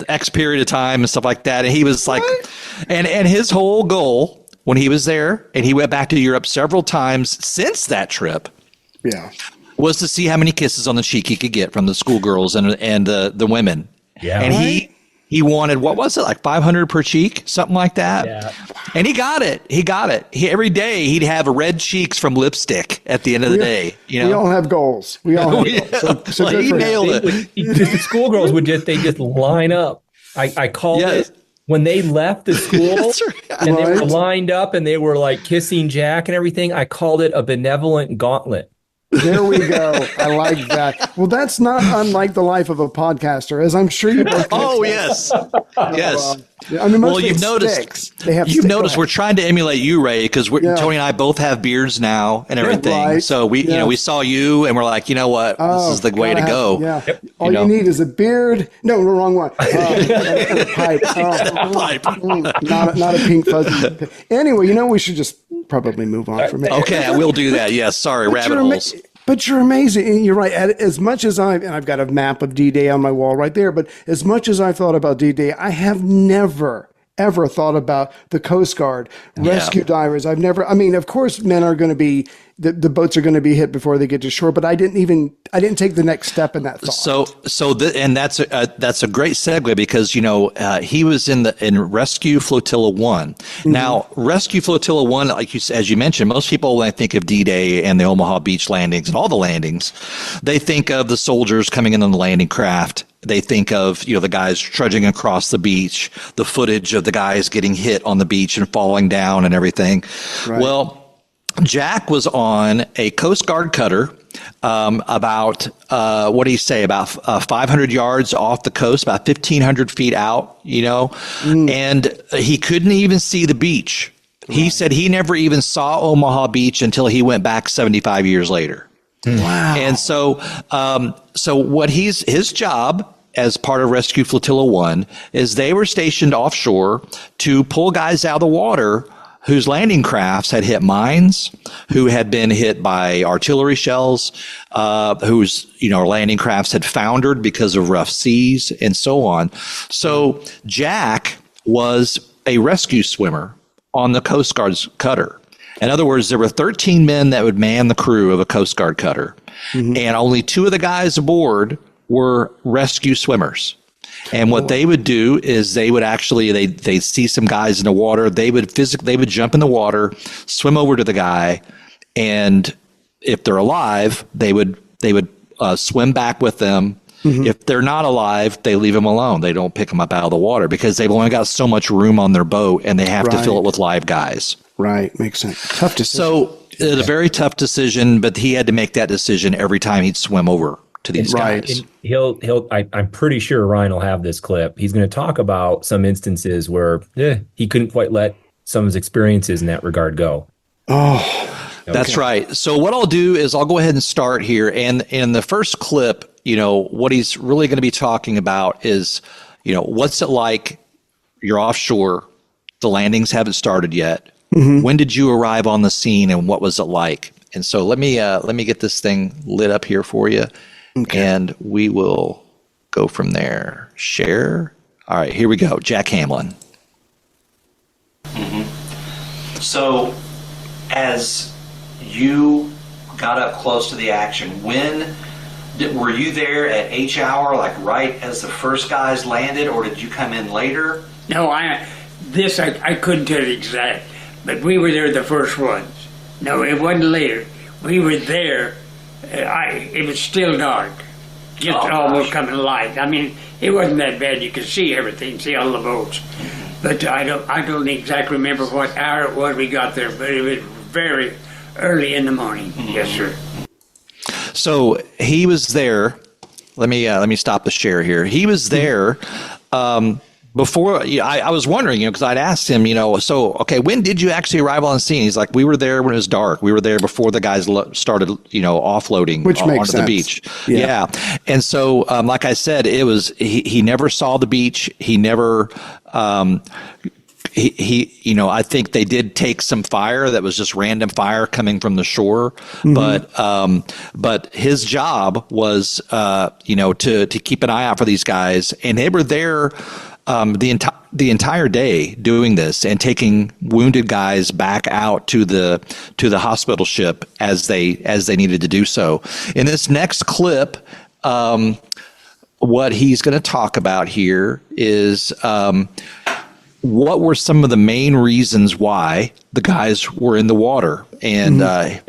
X period of time and stuff like that. And he was like, and his whole goal when he was there, and he went back to Europe several times since that trip. Yeah. Was to see how many kisses on the cheek he could get from the schoolgirls and the women. Yeah. And he wanted, what was it, like 500 per cheek, something like that. Yeah. And he got it. Every day he'd have red cheeks from lipstick at the end of the day. We all have goals. We all have goals. So he nailed it. The schoolgirls would just line up. I called it when they left the school and they were lined up and they were like kissing Jack and everything. I called it a benevolent gauntlet. There we go. I like that. Well, that's not unlike the life of a podcaster, as I'm sure you both. Oh, yes. Yes. I mean, you've noticed. We're trying to emulate you, Ray, because Tony and I both have beards now and everything. Right. So we saw you and we're like, you know what, this is the way to go. Yeah. Yep. All you need is a beard. No, the wrong one. And a pipe. Not a pink fuzzy. Anyway, we should just probably move on from it. Okay, we'll do that. Yes. Sorry, rabbit holes. But you're amazing. And you're right. As much as I've got a map of D-Day on my wall right there, but as much as I thought about D-Day, I have never, ever thought about the Coast Guard, rescue divers. Of course, men are going to be, the boats are going to be hit before they get to shore, but I didn't take the next step in that thought. And that's a great segue because, he was in Rescue Flotilla 1. Mm-hmm. Now, Rescue Flotilla 1, as you mentioned, most people, when they think of D-Day and the Omaha Beach landings and all the landings, they think of the soldiers coming in on the landing craft. They think of, the guys trudging across the beach, the footage of the guys getting hit on the beach and falling down and everything. Right. Well, Jack was on a Coast Guard cutter about 500 yards off the coast, about 1,500 feet out, and he couldn't even see the beach. Right. He said he never even saw Omaha Beach until he went back 75 years later. Wow. And so what his job as part of Rescue Flotilla 1 is they were stationed offshore to pull guys out of the water whose landing crafts had hit mines, who had been hit by artillery shells, whose landing crafts had foundered because of rough seas, and so on. So Jack was a rescue swimmer on the Coast Guard's cutter. In other words, there were 13 men that would man the crew of a Coast Guard cutter, and only 2 of the guys aboard were rescue swimmers. And what they would do is they would actually, they'd see some guys in the water. They would jump in the water, swim over to the guy. And if they're alive, they would swim back with them. Mm-hmm. If they're not alive, they leave them alone. They don't pick them up out of the water because they've only got so much room on their boat and they have to fill it with live guys. Right. Makes sense. Tough decision. So it's a very tough decision, but he had to make that decision every time he'd swim over to these guys. And I'm pretty sure Ryan will have this clip. He's going to talk about some instances where he couldn't quite let some of his experiences in that regard go. Oh, That's right. So what I'll do is I'll go ahead and start here. And in the first clip, what he's really going to be talking about is, what's it like? You're offshore. The landings haven't started yet. Mm-hmm. When did you arrive on the scene and what was it like? And so let me get this thing lit up here for you. Okay. And we will go from there. Share. All right, here we go. Jack Hamlin. Mm-hmm. So as you got up close to the action, were you there at H hour, like right as the first guys landed, or did you come in later? No, I couldn't tell you exact, but we were there the first ones. No, it wasn't later. We were there. It was still dark, just almost coming light. I mean, it wasn't that bad. You could see everything, see all the boats. But I don't exactly remember what hour it was we got there, but it was very early in the morning. Mm-hmm. Yes, sir. So he was there. Let me stop the share here. He was there before. I was wondering, because I'd asked him, so okay, when did you actually arrive on the scene? He's like, we were there when it was dark. We were there before the guys started, offloading onto the beach. Yeah. And so, like I said, it was he never saw the beach. He never. I think they did take some fire that was just random fire coming from the shore, mm-hmm. but his job was, to keep an eye out for these guys, and they were there the entire day doing this and taking wounded guys back out to the hospital ship as they needed to do so. In this next clip, what he's going to talk about here is. What were some of the main reasons why the guys were in the water? And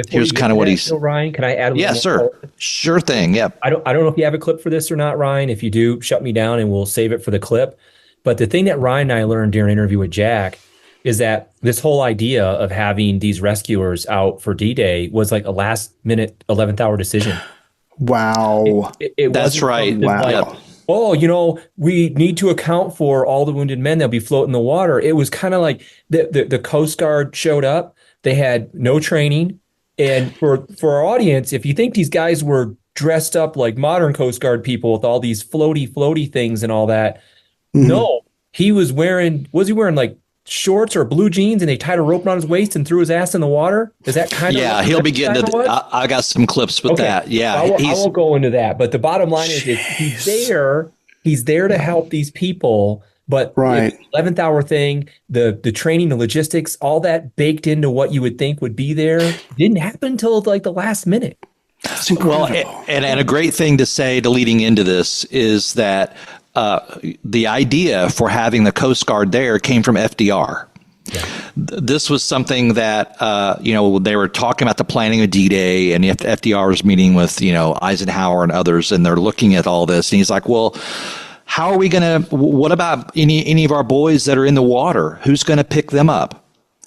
here's kind of what he's. Ryan, can I add? Yes, sir. Sure thing. Yep. I don't know if you have a clip for this or not, Ryan. If you do, shut me down and we'll save it for the clip. But the thing that Ryan and I learned during an interview with Jack is that this whole idea of having these rescuers out for D-Day was like a last-minute 11th hour decision. Wow. That's right. Wow. We need to account for all the wounded men that'll be floating in the water. It was kind of like the Coast Guard showed up. They had no training. And for our audience, if you think these guys were dressed up like modern Coast Guard people with all these floaty things and all that, mm-hmm. No, was he wearing like shorts or blue jeans and they tied a rope around his waist and threw his ass in the water? Is that kind of... Yeah, he'll be getting to... I got some clips with that. Yeah. I won't go into that. But the bottom line is he's there to help these people. But right. The 11th hour thing, the training, the logistics, all that baked into what you would think would be there didn't happen until like the last minute. That's incredible. Well, and a great thing to say to leading into this is that the idea for having the Coast Guard there came from FDR. Yeah. This was something that, they were talking about the planning of D-Day, and FDR was meeting with, Eisenhower and others, and they're looking at all this. And he's like, well, how are we going to, what about any of our boys that are in the water? Who's going to pick them up?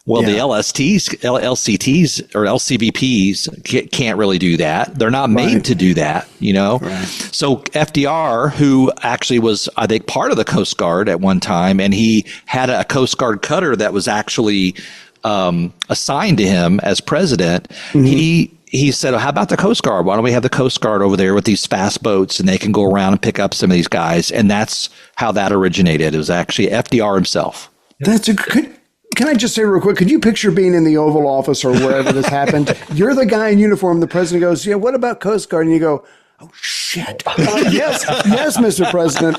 Well, the LCTs or LCVPs can't really do that. They're not made to do that, Right. So FDR, who actually was, I think, part of the Coast Guard at one time, and he had a Coast Guard cutter that was actually assigned to him as president. Mm-hmm. He said, how about the Coast Guard? Why don't we have the Coast Guard over there with these fast boats, and they can go around and pick up some of these guys? And that's how that originated. It was actually FDR himself. That's a good... Can I just say real quick, could you picture being in the Oval Office or wherever this happened? You're the guy in uniform. The president goes, yeah, what about Coast Guard? And you go, oh, shit. Yes, Mr. President.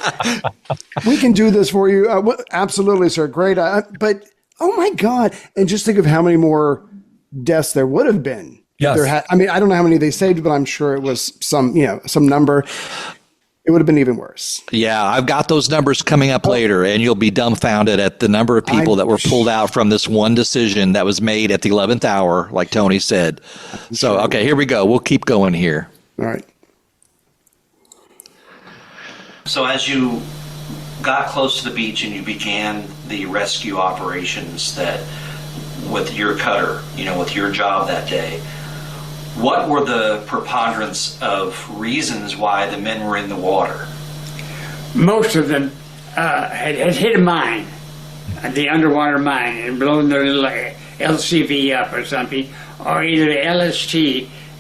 We can do this for you. Absolutely, sir. Great. But, oh, my God. And just think of how many more deaths there would have been. Yes. I don't know how many they saved, but I'm sure it was some number. It would have been even worse. Yeah, I've got those numbers coming up later, and you'll be dumbfounded at the number of people that were pulled out from this one decision that was made at the 11th hour, like Tony said. So, okay, here we go. We'll keep going here. All right. So as you got close to the beach and you began the rescue operations with your cutter, with your job that day, what were the preponderance of reasons why the men were in the water? Most of them had hit a mine, the underwater mine, and blown their little LCV up or something, or either LST,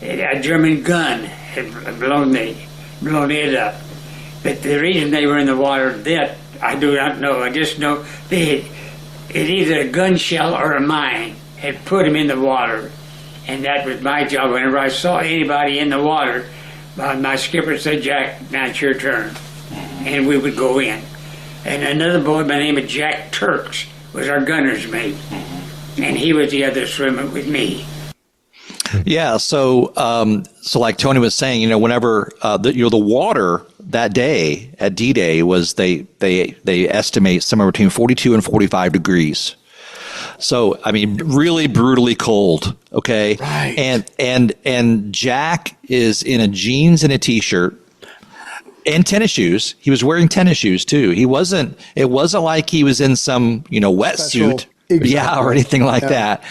a German gun, had blown it up. But the reason they were in the water, that I do not know. I just know it either a gun shell or a mine had put them in the water. And that was my job. Whenever I saw anybody in the water, my skipper said, "Jack, now it's your turn." And we would go in. And another boy by the name of Jack Turks was our gunner's mate. And he was the other swimmer with me. Yeah. So like Tony was saying, whenever the water that day at D-Day was they estimate somewhere between 42 and 45 degrees. So, I mean, really brutally cold. Okay. Right. And Jack is in a jeans and a t-shirt and tennis shoes. He was wearing tennis shoes too. It wasn't like he was in some, wetsuit. Exactly. Yeah, or anything like that.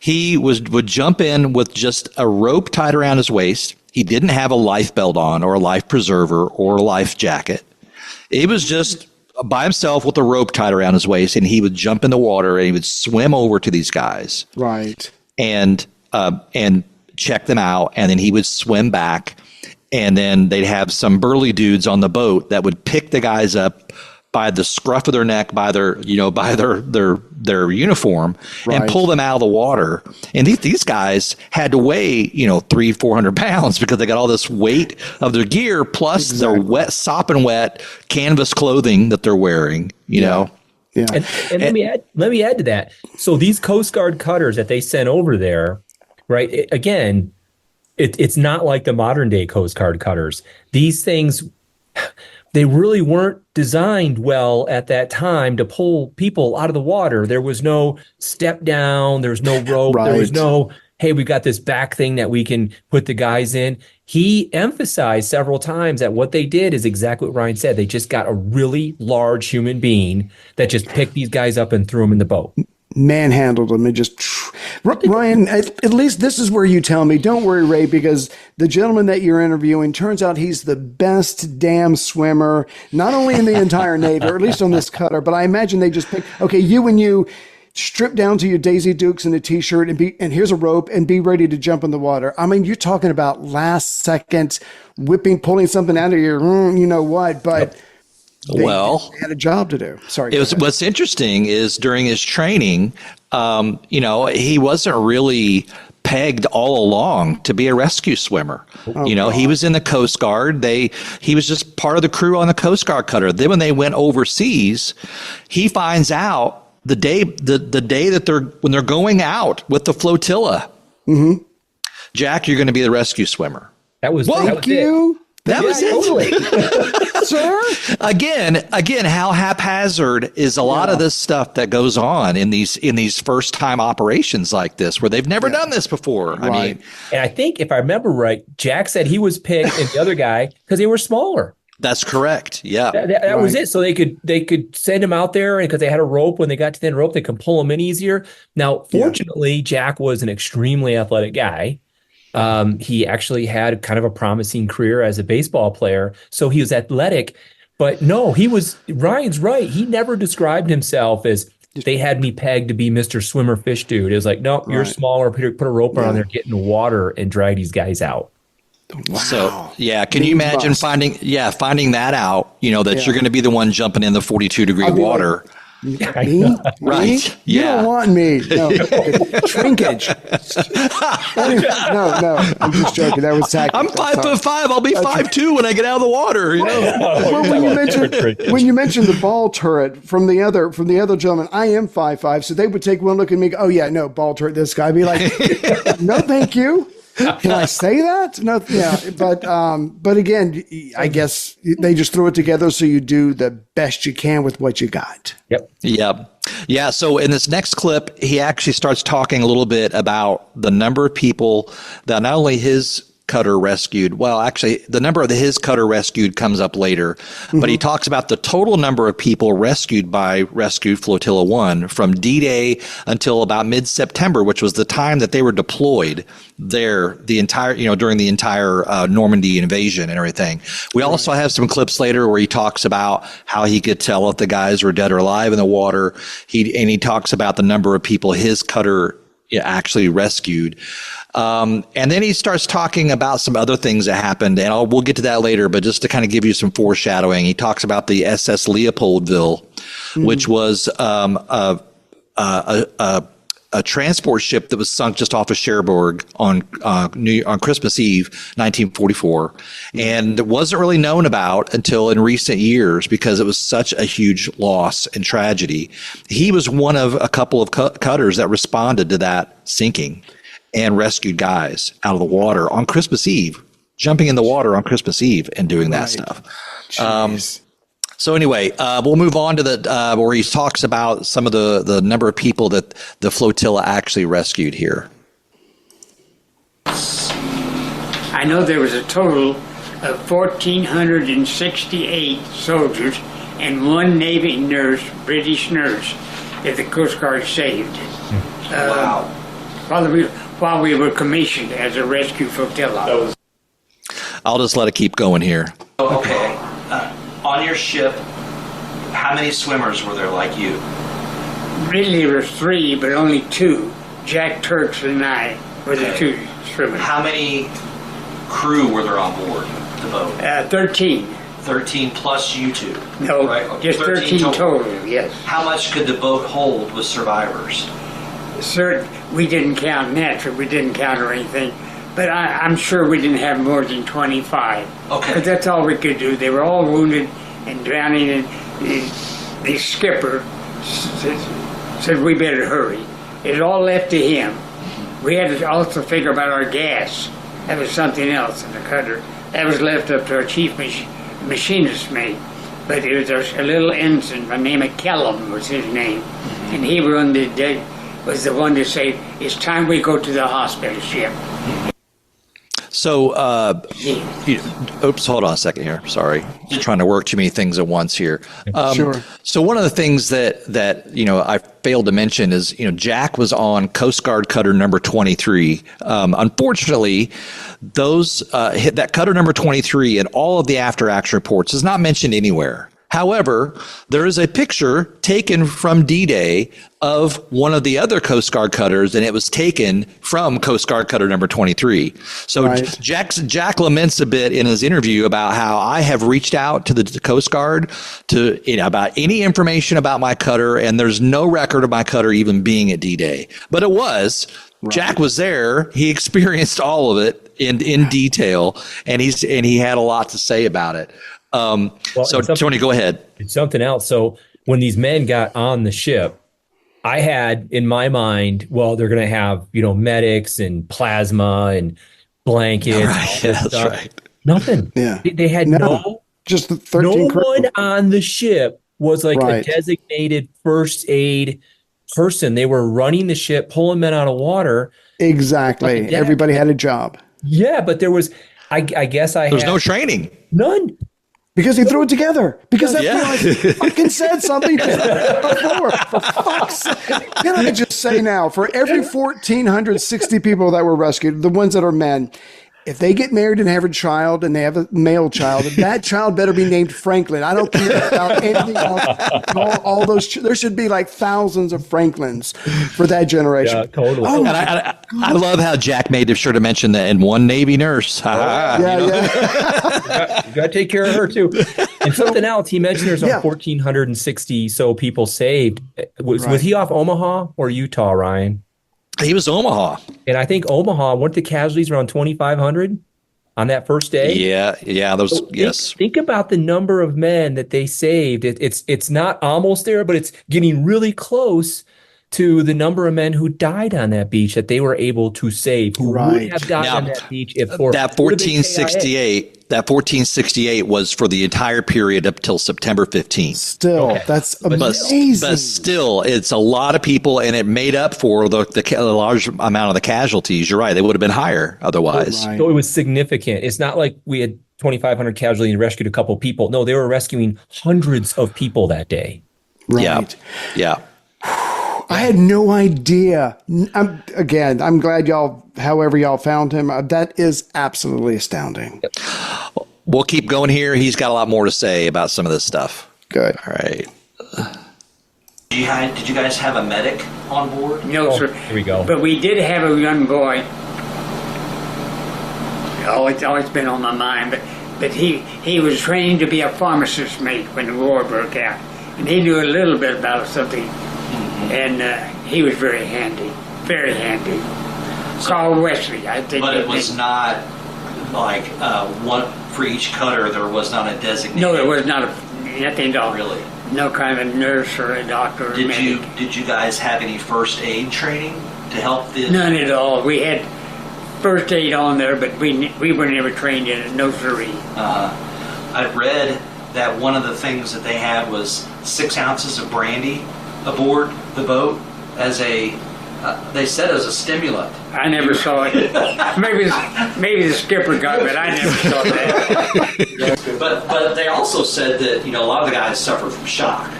He would jump in with just a rope tied around his waist. He didn't have a life belt on or a life preserver or a life jacket. It was just by himself with a rope tied around his waist, and he would jump in the water and he would swim over to these guys. Right. And check them out, and then he would swim back, and then they'd have some burly dudes on the boat that would pick the guys up by the scruff of their neck, by their their uniform, and pull them out of the water. And these guys had to weigh 300-400 pounds because they got all this weight of their gear plus their wet, sopping wet canvas clothing that they're wearing. You know. Yeah. And let me add to that. So these Coast Guard cutters that they sent over there, right? It's not like the modern day Coast Guard cutters. These things, they really weren't designed well at that time to pull people out of the water. There was no step down. There was no rope. Right. There was no, hey, we got this back thing that we can put the guys in. He emphasized several times that what they did is exactly what Ryan said. They just got a really large human being that just picked these guys up and threw them in the boat. Manhandled them and just Ryan, at least this is where you tell me, don't worry, Ray, because the gentleman that you're interviewing, turns out he's the best damn swimmer, not only in the entire Navy, or at least on this cutter, but I imagine they just picked, okay, you strip down to your Daisy Dukes and a t-shirt and here's a rope and be ready to jump in the water. I mean, you're talking about last second pulling something out of your, you know what, but they had a job to do. Sorry. What's interesting is during his training, he wasn't really pegged all along to be a rescue swimmer. He was in the Coast Guard. He was just part of the crew on the Coast Guard cutter. Then when they went overseas, he finds out the day that when they're going out with the flotilla, Jack, you're going to be the rescue swimmer. That was you. That was it. Totally. Sir? Again, how haphazard is a lot of this stuff that goes on in these first time operations like this, where they've never done this before. Right. I mean, and I think if I remember right, Jack said he was picked and the other guy because they were smaller. That's correct. Yeah, that was it. So they could send him out there, and because they had a rope, when they got to the end rope, they could pull him in easier. Now, fortunately, Jack was an extremely athletic guy. He actually had kind of a promising career as a baseball player, so he was athletic. But no, Ryan's right. He never described himself as they had me pegged to be Mr. Swimmer Fish Dude. It was like, no, you're smaller. Put a rope around there, get in the water, and drag these guys out. Wow. So can you imagine finding that out? That you're going to be the one jumping in the 42-degree water. Like, me? Right? You don't want me. No. Shrinkage. No. I'm just joking. That was tactical. I'm 5'5". I'll be 5'2" when I get out of the water. Well, when you mentioned the ball turret from the other gentleman, I am 5'5", so they would take one look at me. Oh yeah, no ball turret. This guy. I'd be like, no, thank you. Can I say that? No, yeah, but again, I guess they just throw it together so you do the best you can with what you got. Yep. Yeah. So in this next clip, he actually starts talking a little bit about the number of people that not only his cutter rescued. Well, actually, the number of his cutter rescued comes up later, but he talks about the total number of people rescued by Rescue Flotilla 1 from D-Day until about mid-September, which was the time that they were deployed there, during the entire Normandy invasion and everything. We also have some clips later where he talks about how he could tell if the guys were dead or alive in the water. He talks about the number of people his cutter actually rescued. And then he starts talking about some other things that happened, and we'll get to that later. But just to kind of give you some foreshadowing, he talks about the SS Leopoldville, which was a transport ship that was sunk just off of Cherbourg on Christmas Eve, 1944, and it wasn't really known about until in recent years because it was such a huge loss and tragedy. He was one of a couple of cutters that responded to that sinking and rescued guys out of the water on Christmas Eve, jumping in the water on Christmas Eve and doing that stuff. So anyway, we'll move on to the where he talks about some of the number of people that the flotilla actually rescued here. I know there was a total of 1,468 soldiers and one Navy nurse, British nurse, that the Coast Guard saved. Wow. While we were commissioned as a rescue flotilla. I'll just let it keep going here. Okay. On your ship, how many swimmers were there like you? Really, there were 3, but only 2. Jack Turks and I were the 2 swimmers. How many crew were there on board the boat? 13. 13 plus you 2? No, right? just 13 total, yes. How much could the boat hold with survivors? Sir, we didn't count naturally, we didn't count or anything. But I'm sure we didn't have more than 25. Okay. But that's all we could do. They were all wounded and drowning, and the skipper said we better hurry. It all left to him. We had to also figure about our gas. That was something else in the cutter. That was left up to our chief machinist mate. But it was a little ensign by the name of Kellum was his name. And he was the one to say, it's time we go to the hospital ship. So, oops, hold on a second here. Sorry. Just trying to work too many things at once here. Sure. So one of the things that I failed to mention is, Jack was on Coast Guard cutter number 23. Unfortunately, that cutter number 23 in all of the after action reports is not mentioned anywhere. However, there is a picture taken from D-Day of one of the other Coast Guard cutters, and it was taken from Coast Guard cutter number 23. So right. Jack laments a bit in his interview about how I have reached out to the Coast Guard about any information about my cutter, and there's no record of my cutter even being at D-Day. But it was. Right. Jack was there. He experienced all of it in detail, and he had a lot to say about it. So Tony, go ahead. It's something else. So when these men got on the ship, I had in my mind, well, they're going to have, medics and plasma and blankets. Right. Yeah, that's right. Nothing. Yeah. They had just the 13 crew. one on the ship was like a designated first aid person. They were running the ship, pulling men out of water. Exactly. Everybody had a job. Yeah, but there was, I guess there was no training. None. Because he threw it together. Because FBI fucking said something before. For fuck's sake. Can I just say now, for every 1,460 people that were rescued, the ones that are men, if they get married and have a child and they have a male child, that child better be named Franklin. I don't care about anything else. All those, there should be like thousands of Franklins for that generation. Yeah, totally. Oh, and I love how Jack made sure to mention that in one Navy nurse. You got to take care of her too. And something else, he mentioned there's 1,460 so people saved. Was he off Omaha or Utah, Ryan? He was Omaha. And I think Omaha, weren't the casualties around 2,500 on that first day? Yeah. Yes. Think about the number of men that they saved. It's not almost there, but it's getting really close to the number of men who died on that beach that they were able to save. Who would have died on that beach if that 1468 was for the entire period up till September 15th. Still, that's amazing. But still, it's a lot of people, and it made up for the large amount of the casualties. You're right; they would have been higher otherwise. Right. So it was significant. It's not like we had 2,500 casualties and rescued a couple people. No, they were rescuing hundreds of people that day. Right. Yeah. I had no idea. I'm glad however y'all found him. That is absolutely astounding. We'll keep going here. He's got a lot more to say about some of this stuff. Good. All right. Did you guys have a medic on board? No, sir. Here we go. But we did have a young boy. Oh, it's always been on my mind. But he was trained to be a pharmacist mate when the war broke out, and he knew a little bit about something, and he was very handy, very handy. Carl Wesley, I think. But it was not like one for each cutter. There was not a designated. No, there was not nothing at all. Really. No kind of nurse or a doctor. Or medic. Did you guys have any first aid training to help the? None at all. We had first aid on there, but we were never trained in it. No siree. I've read that one of the things that they had was 6 ounces of brandy aboard the boat as a. They said as a stimulant. I never saw it. maybe the skipper got it, but I never saw that. But they also said that a lot of the guys suffered from shock,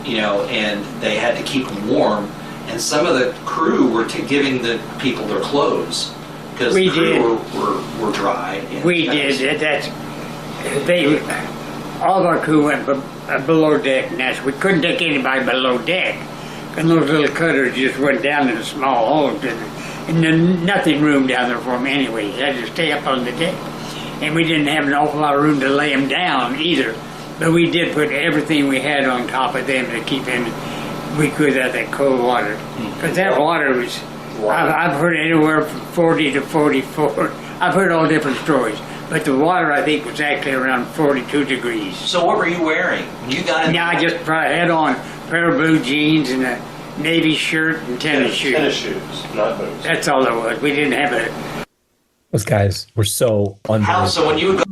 and they had to keep them warm. And some of the crew were giving the people their clothes because the crew were dry. We did. All of our crew went below deck, and we couldn't take anybody below deck. And those little cutters just went down in a small hole, and there's nothing room down there for them anyway. You had to stay up on the deck. And we didn't have an awful lot of room to lay them down either. But we did put everything we had on top of them to keep them, we could have that cold water. Because that water was, I've heard anywhere from 40 to 44. I've heard all different stories. But the water, I think, was actually around 42 degrees. So what were you wearing when you got in? Yeah, I just probably had on a pair of blue jeans and a navy shirt and tennis shoes. Tennis shoes, not boots. That's all it was. We didn't have it. Those guys were so unbelievable. So when you would go.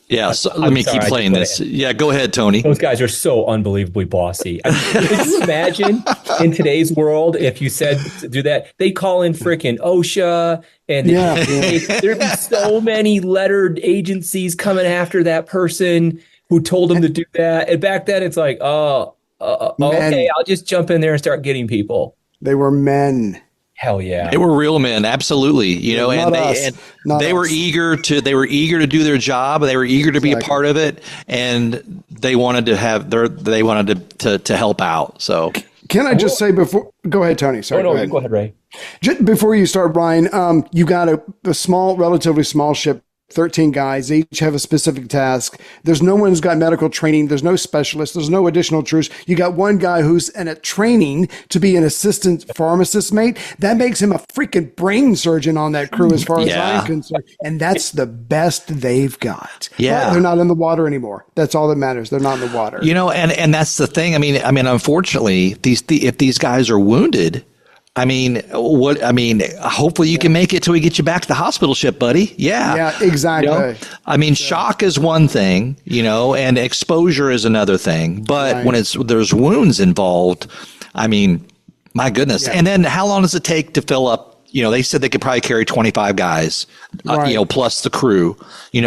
Yeah, so let me keep playing this. Yeah, go ahead, Tony. Those guys are so unbelievably bossy. I mean, could you imagine in today's world if you said to do that? They call in freaking OSHA, and there'd be so many lettered agencies coming after that person who told them to do that. And back then, it's like, okay, I'll just jump in there and start getting people. They were men. Hell yeah. They were real men, absolutely. And they were eager to do their job. They were eager to be a part of it, and they wanted to to help out. So can I just say before? Go ahead, Tony. Sorry. Go ahead, Ray. Just before you start, Brian, you got a relatively small ship. 13 guys, they each have a specific task. There's no one who's got medical training. There's no specialist. There's no additional crews. You got one guy who's in a training to be an assistant pharmacist mate. That makes him a freaking brain surgeon on that crew as far as I'm concerned. And that's the best they've got. Yeah. But they're not in the water anymore. That's all that matters. They're not in the water. And that's the thing. I mean, unfortunately, if these guys are wounded, hopefully you can make it till we get you back to the hospital ship, buddy. Yeah. Yeah, exactly. Shock is one thing, and exposure is another thing. But when there's wounds involved, my goodness. Yeah. And then how long does it take to fill up? They said they could probably carry 25 guys, plus the crew,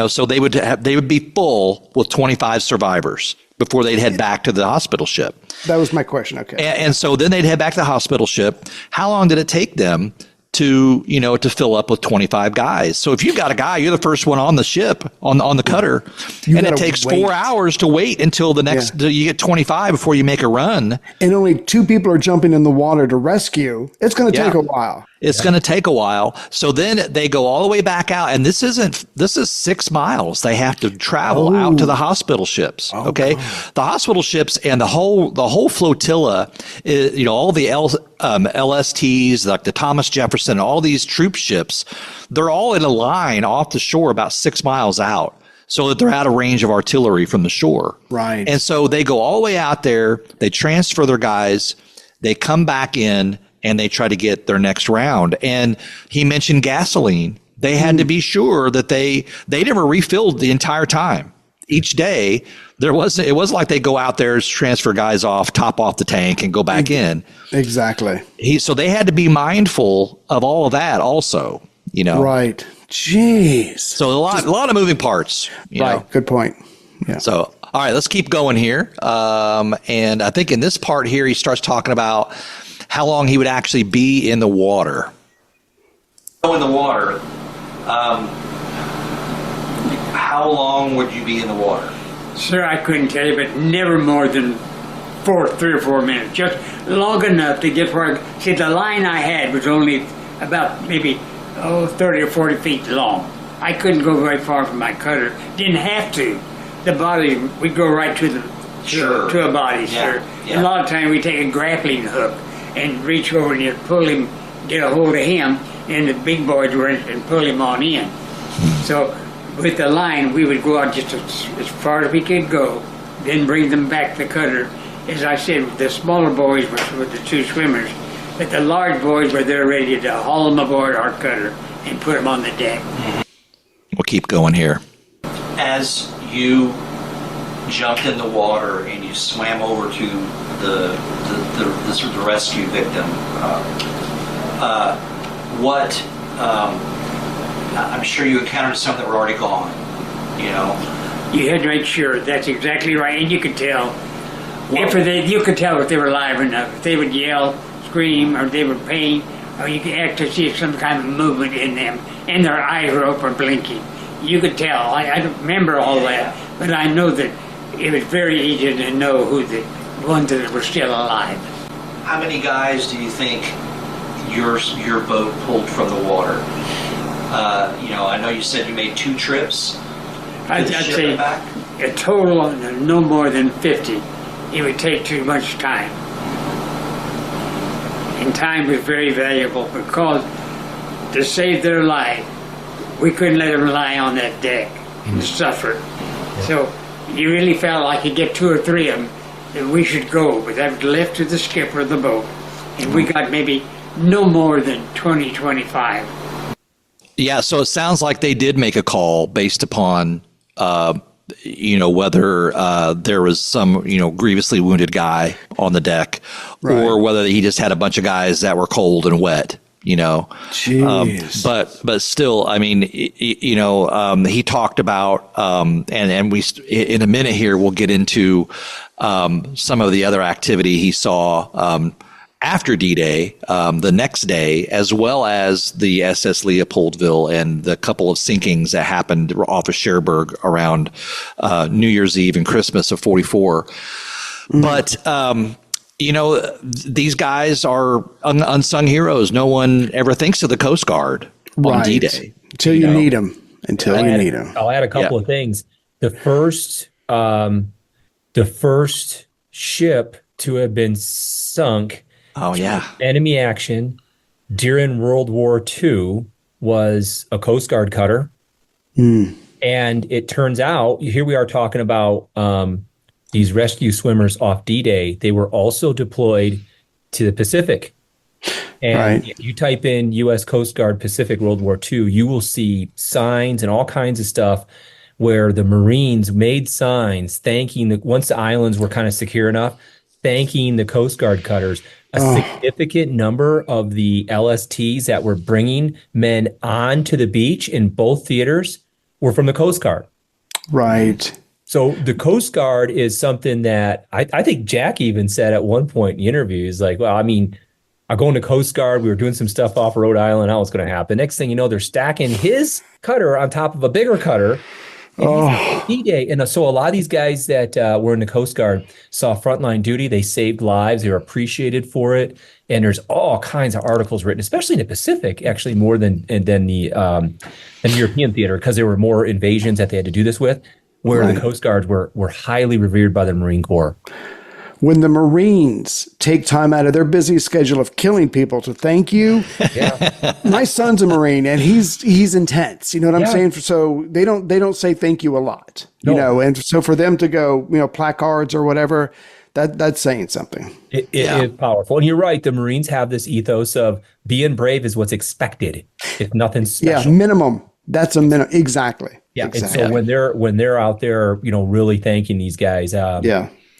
so they would be full with 25 survivors before they'd head back to the hospital ship. That was my question. Okay. And so then they'd head back to the hospital ship. How long did it take them to fill up with 25 guys? So if you've got a guy, you're the first one on the ship, on the cutter, and it takes 4 hours to wait until the next, you get 25 before you make a run. And only 2 people are jumping in the water to rescue. It's going to take a while. It's going to take a while. So then they go all the way back out, and this is 6 miles. They have to travel out to the hospital ships. Okay. The hospital ships and the whole flotilla is, all the LSTs, like the Thomas Jefferson, all these troop ships, they're all in a line off the shore about 6 miles out, so that they're out of range of artillery from the shore. Right. And so they go all the way out there, they transfer their guys, they come back in, and they try to get their next round. And he mentioned gasoline. They had to be sure that they never refilled the entire time. Each day, it wasn't like they go out there, transfer guys off, top off the tank, and go back in. Exactly. So they had to be mindful of all of that also, Right. Jeez. So a lot of moving parts. Right. Good point. Yeah. So, all right, let's keep going here. And I think in this part here, he starts talking about how long he would actually be in the water. In the water, how long would you be in the water? Sir, I couldn't tell you, but never more than 3 or 4 minutes, just long enough to get where see, the line I had was only about maybe 30 or 40 feet long. I couldn't go very far from my cutter. Didn't have to. The body, we'd go right to the to a body, sure. Yeah. A lot of times we take a grappling hook and reach over and just pull him, get a hold of him, and the big boys were in and pull him on in. So with the line, we would go out just as far as we could go, then bring them back the cutter. As I said, the smaller boys were the 2 swimmers, but the large boys were there ready to haul them aboard our cutter and put them on the deck. We'll keep going here. As you jumped in the water and you swam over to the rescue victim, I'm sure you encountered some that were already gone, you know? You had to make sure. That's exactly right. And you could tell. You could tell if they were alive or not. If they would yell, scream, or they would pain, or you could actually see some kind of movement in them, and their eyes were open blinking. You could tell. I don't remember all that, but I know that it was very easy to know who the ones that were still alive. How many guys do you think your boat pulled from the water? I know you said you made 2 trips. I'd say a total of no more than 50. It would take too much time. And time was very valuable because to save their life, we couldn't let them lie on that deck and suffer. So you really felt like you get 2 or 3 of them that we should go, but that was left to the skipper of the boat. And we got maybe no more than 20, 25. Yeah, so it sounds like they did make a call based upon, whether there was some, grievously wounded guy on the deck, right, or whether he just had a bunch of guys that were cold and wet. Jeez. But still, I mean, he talked about, and we in a minute here we'll get into some of the other activity he saw after D-Day, the next day, as well as the SS Leopoldville and the couple of sinkings that happened off of Cherbourg around New Year's Eve and Christmas of '44. Mm-hmm. But these guys are unsung heroes. No one ever thinks of the Coast Guard on D-Day. Until you need them. I'll add a couple of things. The first ship to have been sunk enemy action during World War II was a Coast Guard cutter. Mm. And it turns out, here we are talking about these rescue swimmers off D-Day. They were also deployed to the Pacific. And if you type in U.S. Coast Guard Pacific World War II, you will see signs and all kinds of stuff where the Marines made signs thanking once the islands were kind of secure enough, thanking the Coast Guard cutters. A significant number of the LSTs that were bringing men onto the beach in both theaters were from the Coast Guard. Right. So the Coast Guard is something that I think Jack even said at one point in the interview, he's like, well, I mean, I'm going to Coast Guard. We were doing some stuff off Rhode Island. How it's going to happen. Next thing you know, they're stacking his cutter on top of a bigger cutter. D-Day. And so a lot of these guys that were in the Coast Guard saw frontline duty. They saved lives. They were appreciated for it. And there's all kinds of articles written, especially in the Pacific, actually more than the European theater, because there were more invasions that they had to do this with, where the Coast Guards were highly revered by the Marine Corps. When the Marines take time out of their busy schedule of killing people to thank you, my son's a Marine and he's intense. You know what I'm saying? So they don't say thank you a lot. No. And so for them to go, placards or whatever, that's saying something. It is powerful. And you're right. The Marines have this ethos of being brave is what's expected. If nothing special. Yeah, minimum. That's a minimum. Exactly. Yeah. Exactly. And so when they're out there, really thanking these guys.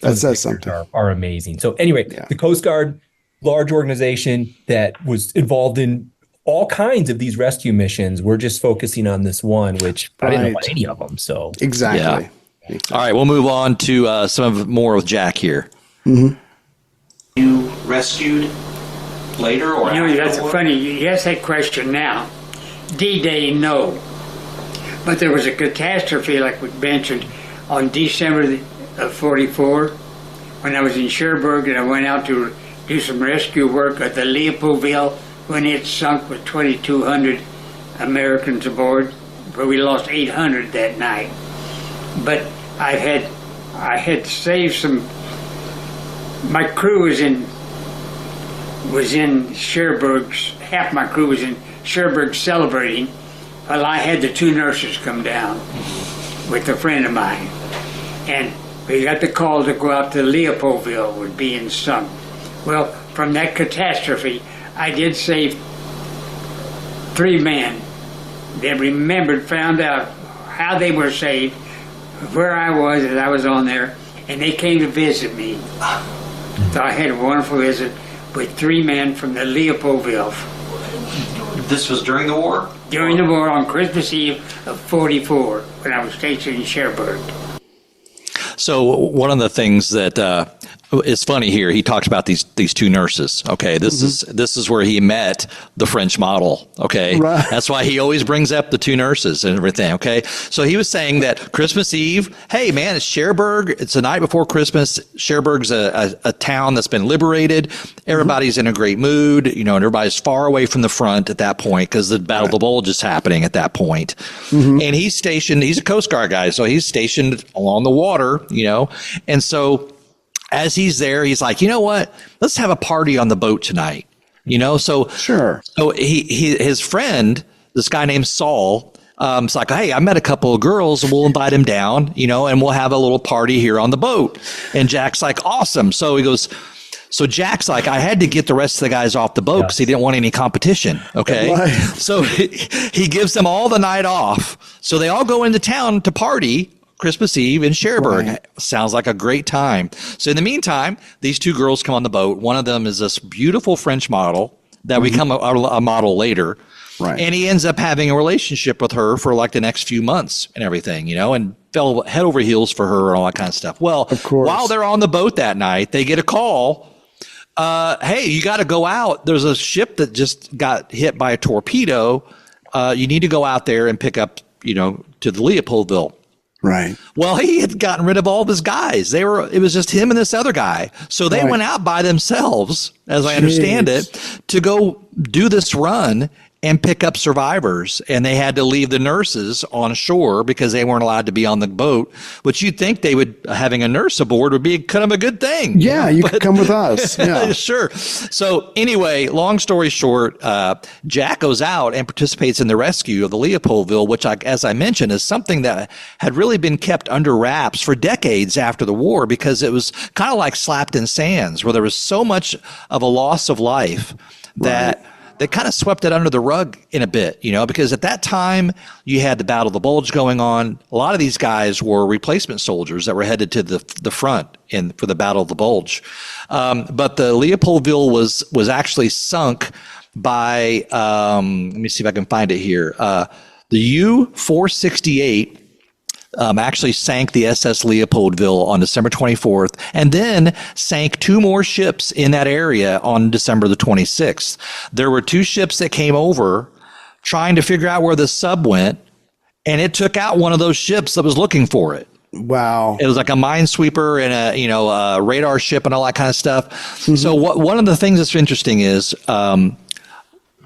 That says something. Are amazing. So anyway, the Coast Guard, large organization that was involved in all kinds of these rescue missions. We're just focusing on this one, which I didn't know about any of them. So exactly. All right, we'll move on to some more with Jack here. Mm-hmm. You rescued later or after? That's funny. You asked that question now. D-Day, no. But there was a catastrophe, like we mentioned, on December of 44, when I was in Cherbourg, and I went out to do some rescue work at the Leopoldville when it sunk with 2,200 Americans aboard, but we lost 800 that night. But I had saved some. My crew was in Cherbourg's. Half my crew was in Cherbourg celebrating, while I had the 2 nurses come down with a friend of mine, and we got the call to go out to Leopoldville, was being sunk. Well, from that catastrophe, I did save 3 men that remembered, found out how they were saved, where I was as I was on there, and they came to visit me. So I had a wonderful visit with 3 men from the Leopoldville. This was during the war? During the war, on Christmas Eve of '44, when I was stationed in Cherbourg. So one of the things that is funny here, he talks about these 2 nurses. Okay, this is where he met the French model. Okay, right. That's why he always brings up the 2 nurses and everything. Okay, so he was saying that Christmas Eve, hey man, it's Cherbourg. It's the night before Christmas. Cherbourg's a town that's been liberated. Everybody's in a great mood, and everybody's far away from the front at that point because the Battle of the Bulge is happening at that point. And he's stationed. He's a Coast Guard guy, so he's stationed along the water. And so as he's there, he's like, you know what? Let's have a party on the boat tonight. So sure. So his friend, this guy named Saul, it's like, hey, I met a couple of girls, and we'll invite him down, and we'll have a little party here on the boat. And Jack's like, awesome. So he goes. So Jack's like, I had to get the rest of the guys off the boat because he didn't want any competition. Okay. Right. So he gives them all the night off. So they all go into town to party Christmas Eve in Cherbourg. Right. Sounds like a great time. So in the meantime, these 2 girls come on the boat. One of them is this beautiful French model that become a model later. Right. And he ends up having a relationship with her for like the next few months and everything, and fell head over heels for her and all that kind of stuff. Well, of course, while they're on the boat that night, they get a call. Hey, you got to go out. There's a ship that just got hit by a torpedo. You need to go out there and pick up, to the Leopoldville. Right. Well, he had gotten rid of all of his guys. It was just him and this other guy. So they went out by themselves, as I understand it, to go do this run and pick up survivors. And they had to leave the nurses on shore because they weren't allowed to be on the boat, which you'd think having a nurse aboard would be kind of a good thing. Yeah, you could come with us. Yeah. Sure. So anyway, long story short, Jack goes out and participates in the rescue of the Leopoldville, which, as I mentioned, is something that had really been kept under wraps for decades after the war because it was kind of like Slapped in Sands, where there was so much of a loss of life that they kind of swept it under the rug in a bit, because at that time you had the Battle of the Bulge going on. A lot of these guys were replacement soldiers that were headed to the front for the Battle of the Bulge. But the Leopoldville was actually sunk by, let me see if I can find it here. The U-468 actually sank the SS Leopoldville on December 24th, and then sank 2 more ships in that area on December the 26th. There were 2 ships that came over trying to figure out where the sub went, and it took out one of those ships that was looking for it. Wow. It was like a minesweeper and a radar ship and all that kind of stuff. So one of the things that's interesting is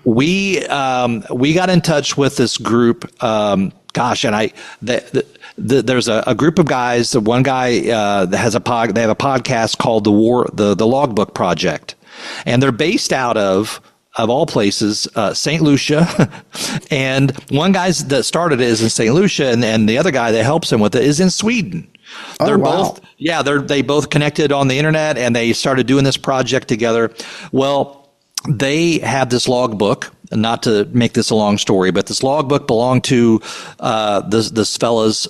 we got in touch with this group. There's a group of guys. The one guy that has they have a podcast called the Logbook Project, and they're based out of all places, St. Lucia. And one guy that started it is in St. Lucia, and the other guy that helps him with it is in Sweden. They're both they both connected on the internet, and they started doing this project together. Well, they have this logbook. Not to make this a long story, but this logbook belonged to this fella's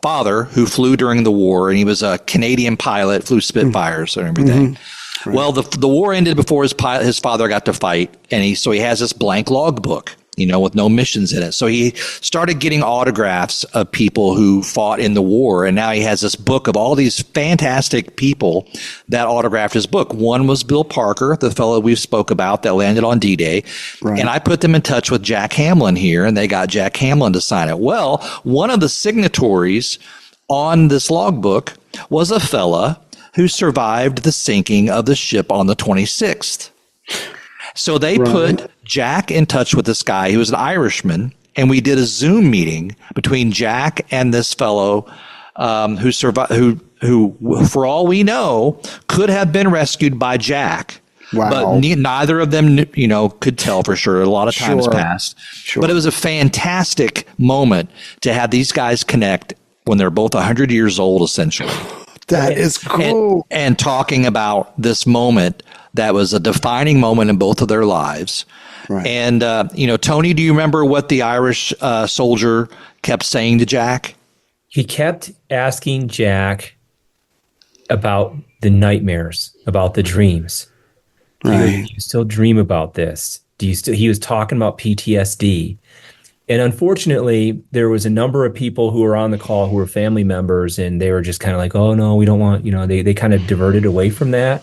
father who flew during the war, and he was a Canadian pilot, flew Spitfires and everything. Right. Well, the war ended before his father got to fight, and he has this blank logbook, with no missions in it. So he started getting autographs of people who fought in the war, and now he has this book of all these fantastic people that autographed his book. One was Bill Parker, the fellow we spoke about that landed on D-Day, and I put them in touch with Jack Hamlin here, and they got Jack Hamlin to sign it. Well, one of the signatories on this logbook was a fella who survived the sinking of the ship on the 26th. So they put Jack in touch with this guy who was an Irishman, and we did a Zoom meeting between Jack and this fellow who survived, who, for all we know, could have been rescued by Jack. Wow. But neither of them, could tell for sure. A lot of time has passed. Sure. But it was a fantastic moment to have these guys connect when they're both 100 years old, essentially. That is cool. And talking about this moment that was a defining moment in both of their lives. Right. And, Tony, do you remember what the Irish soldier kept saying to Jack? He kept asking Jack about the nightmares, about the dreams. Right. Do you still dream about this? He was talking about PTSD. And unfortunately, there was a number of people who were on the call who were family members, and they were just kind of like, oh, no, we don't want, they kind of diverted away from that.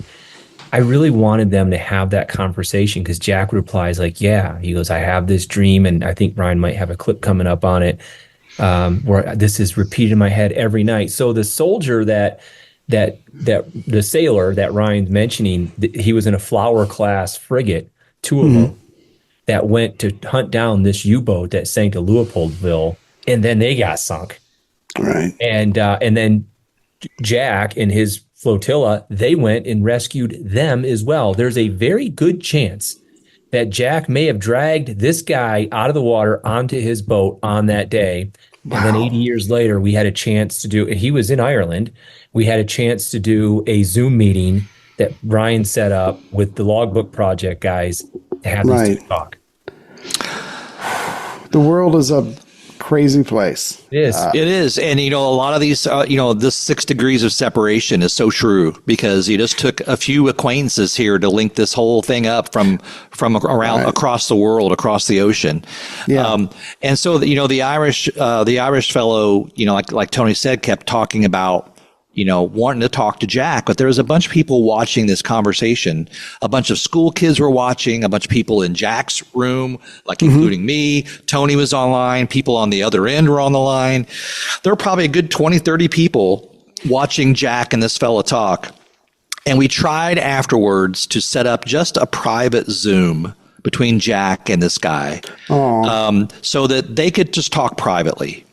I really wanted them to have that conversation because Jack replies like, yeah, he goes, I have this dream. And I think Ryan might have a clip coming up on it where this is repeated in my head every night. So the soldier that the sailor that Ryan's mentioning, he was in a Flower class frigate, two of them, that went to hunt down this U-boat that sank to Leopoldville, and then they got sunk. Right. And then Jack and his flotilla, they went and rescued them as well. There's a very good chance that Jack may have dragged this guy out of the water onto his boat on that day. Wow. And then 80 years later, we had a chance to do, he was in Ireland, we had a chance to do a Zoom meeting that Ryan set up with the Logbook Project guys to have this talk. The world is a crazy place. It is. It is. And, a lot of these, this 6 degrees of separation is so true because you just took a few acquaintances here to link this whole thing up from around across the world, across the ocean. Yeah. And so, the Irish fellow, like Tony said, kept talking about, wanting to talk to Jack, but there was a bunch of people watching this conversation. A bunch of school kids were watching, a bunch of people in Jack's room, like including me. Tony was online. People on the other end were on the line. There were probably a good 20, 30 people watching Jack and this fella talk. And we tried afterwards to set up just a private Zoom between Jack and this guy, so that they could just talk privately.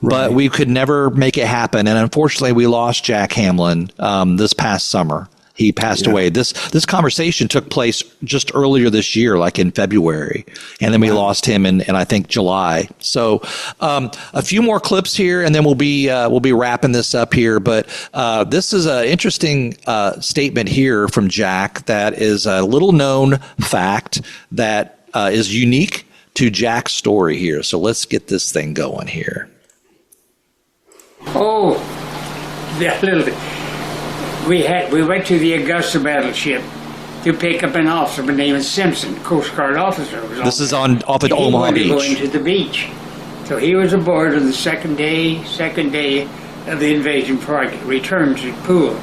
But we could never make it happen. And unfortunately, we lost Jack Hamlin this past summer. He passed away. This conversation took place just earlier this year, like in February. And then we lost him in I think, July. So a few more clips here, and then we'll be wrapping this up here. But this is an interesting statement here from Jack that is a little known fact that is unique to Jack's story here. So let's get this thing going here. Oh, we went to the Augusta battleship to pick up an officer by the name of Simpson, Coast Guard officer. This is off at Omaha Beach. He wanted to go into the beach. So he was aboard on the second day of the invasion before I returned to the pool.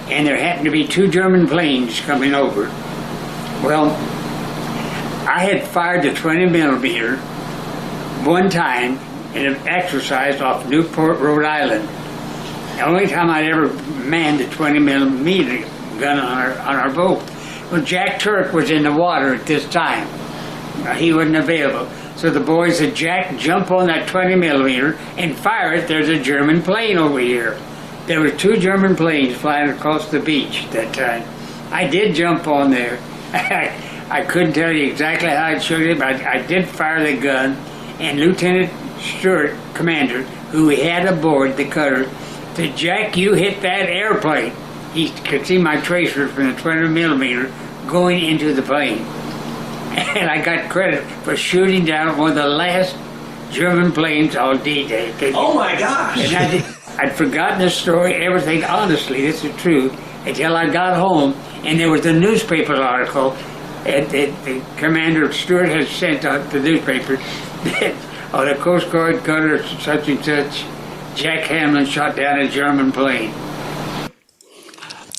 And there happened to be 2 German planes coming over. Well, I had fired the 20 millimeter one time in an exercise off Newport, Rhode Island. The only time I'd ever manned a 20 millimeter gun on our boat. Well, Jack Turk was in the water at this time. He wasn't available. So the boys said, Jack, jump on that 20 millimeter and fire it. There's a German plane over here. There were 2 German planes flying across the beach at that time. I did jump on there. I couldn't tell you exactly how I shot it, but I did fire the gun. And Lieutenant Stewart, commander, who we had aboard the cutter, said, Jack, you hit that airplane. He could see my tracer from the 20 millimeter going into the plane. And I got credit for shooting down one of the last German planes on D-Day. Oh my gosh! And I'd forgotten the story, everything, honestly, this is true, until I got home, and there was a newspaper article, and the Commander Stewart had sent out the newspaper that on a Coast Guard cutter such and such, Jack Hamlin shot down a German plane.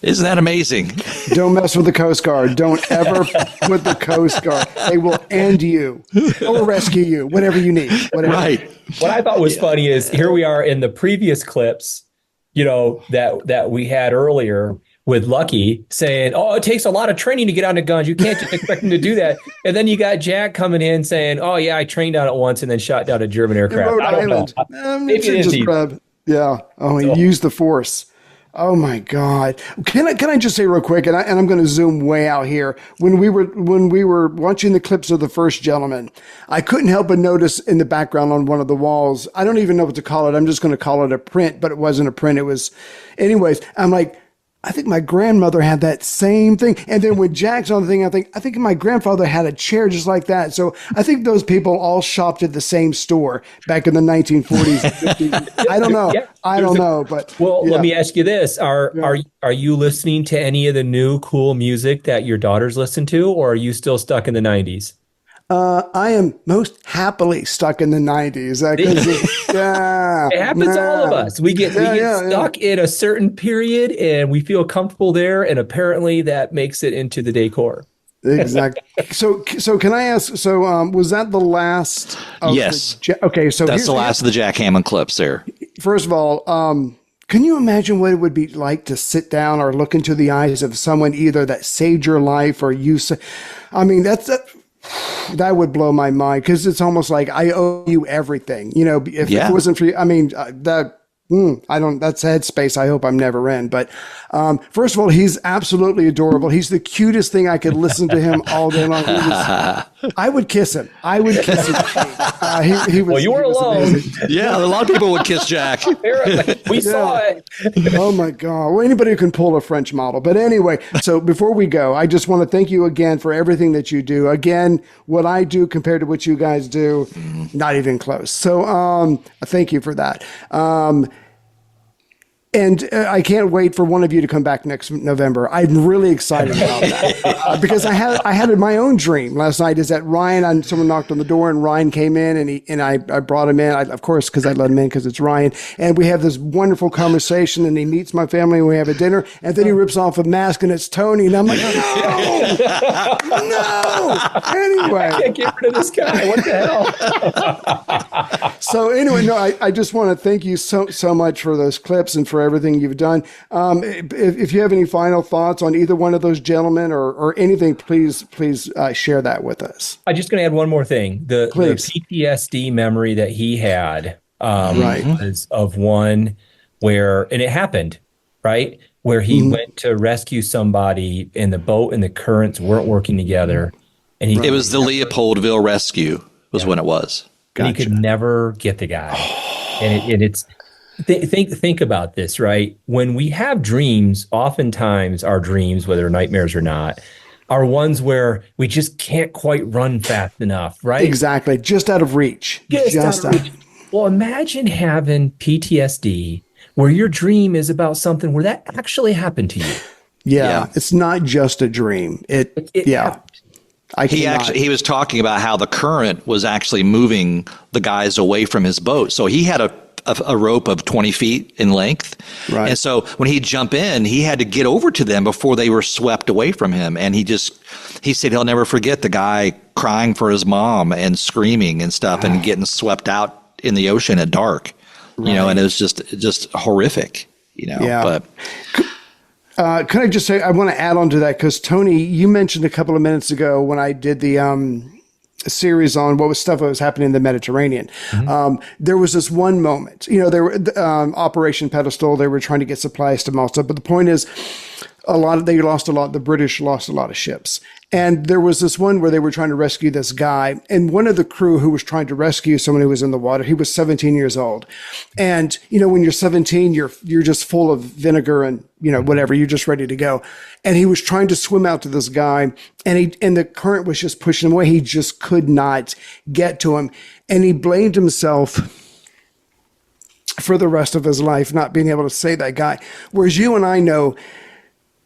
Isn't that amazing? Don't mess with the Coast Guard. Don't ever with the Coast Guard. They will end you or rescue you, whatever you need. Whatever. Right. What I thought was funny is here we are in the previous clips, that we had earlier. with Lucky saying, "Oh, it takes a lot of training to get onto guns. You can't just expect them to do that." And then you got Jack coming in saying, "Oh yeah, I trained on it once and then shot down a German aircraft." In Rhode I don't Island. know. Maybe it is just easy. yeah. Oh, he used the force. Oh my God! Can I just say real quick, and I'm going to zoom way out here. When we were watching the clips of the First Gentleman, I couldn't help but notice in the background on one of the walls. I don't even know what to call it. I'm just going to call it a print, but it wasn't a print. It was, anyways. I'm like, I think my grandmother had that same thing. And then when Jack's on the thing, I think my grandfather had a chair just like that. So I think those people all shopped at the same store back in the 1940s and 50s. I don't know. Yeah, I don't know. But let me ask you this: Are you listening to any of the new cool music that your daughters listen to, or are you still stuck in the 90s? I am most happily stuck in the 90s. It happens to all of us. We get stuck in a certain period and we feel comfortable there. And apparently that makes it into the decor. Exactly. So can I ask, was that the last? Yes. Okay. So that's the last of the Jack Hamlin clips there. First of all, can you imagine what it would be like to sit down or look into the eyes of someone either that saved your life or you? I mean, that would blow my mind, because it's almost like I owe you everything. You know, if it wasn't for you, I mean, that's headspace I hope I'm never in. But first of all, he's absolutely adorable. He's the cutest thing. I could listen to him all day long. I would kiss him. He was, well, you were alone. Amazing. Yeah, a lot of people would kiss Jack. We saw it. Oh my God. Well, anybody who can pull a French model. But anyway, so before we go, I just want to thank you again for everything that you do. Again, what I do compared to what you guys do, not even close. So thank you for that. And I can't wait for one of you to come back next November. I'm really excited about that because I had my own dream last night. Is that someone knocked on the door and Ryan came in and I brought him in. Of course, because I let him in because it's Ryan. And we have this wonderful conversation and he meets my family and we have a dinner. And then he rips off a mask and it's Tony. And I'm like, no. Anyway, I can't get rid of this guy. What the hell? So anyway, no, I just want to thank you so much for those clips and for everything you've done. If you have any final thoughts on either one of those gentlemen or anything, please share that with us. I'm just going to add one more thing. The PTSD memory that he had was of one where, and it happened, right? Where he went to rescue somebody and the boat and the currents weren't working together. And it was the Leopoldville rescue was when it was. Gotcha. And he could never get the guy. And it's think about this, right? When we have dreams, oftentimes our dreams, whether nightmares or not, are ones where we just can't quite run fast enough, right? Exactly. Just out of reach. Just out of reach. Well, imagine having PTSD where your dream is about something where that actually happened to you. Yeah. It's not just a dream. It He was talking about how the current was actually moving the guys away from his boat. So he had a rope of 20 feet in length. Right. And so when he'd jump in, he had to get over to them before they were swept away from him. And he said he'll never forget the guy crying for his mom and screaming and stuff and getting swept out in the ocean at dark, you know, and it was just horrific, you know, but. Can I just say, I want to add on to that because Tony, you mentioned a couple of minutes ago when I did the series on what was happening in the Mediterranean. There was this one moment, you know, there were Operation Pedestal. They were trying to get supplies to Malta, but the point is, the British lost a lot of ships. And there was this one where they were trying to rescue this guy. And one of the crew who was trying to rescue someone who was in the water, he was 17 years old. And, you know, when you're 17, you're just full of vinegar and, you know, whatever, you're just ready to go. And he was trying to swim out to this guy and the current was just pushing him away. He just could not get to him. And he blamed himself for the rest of his life, not being able to save that guy. Whereas you and I know,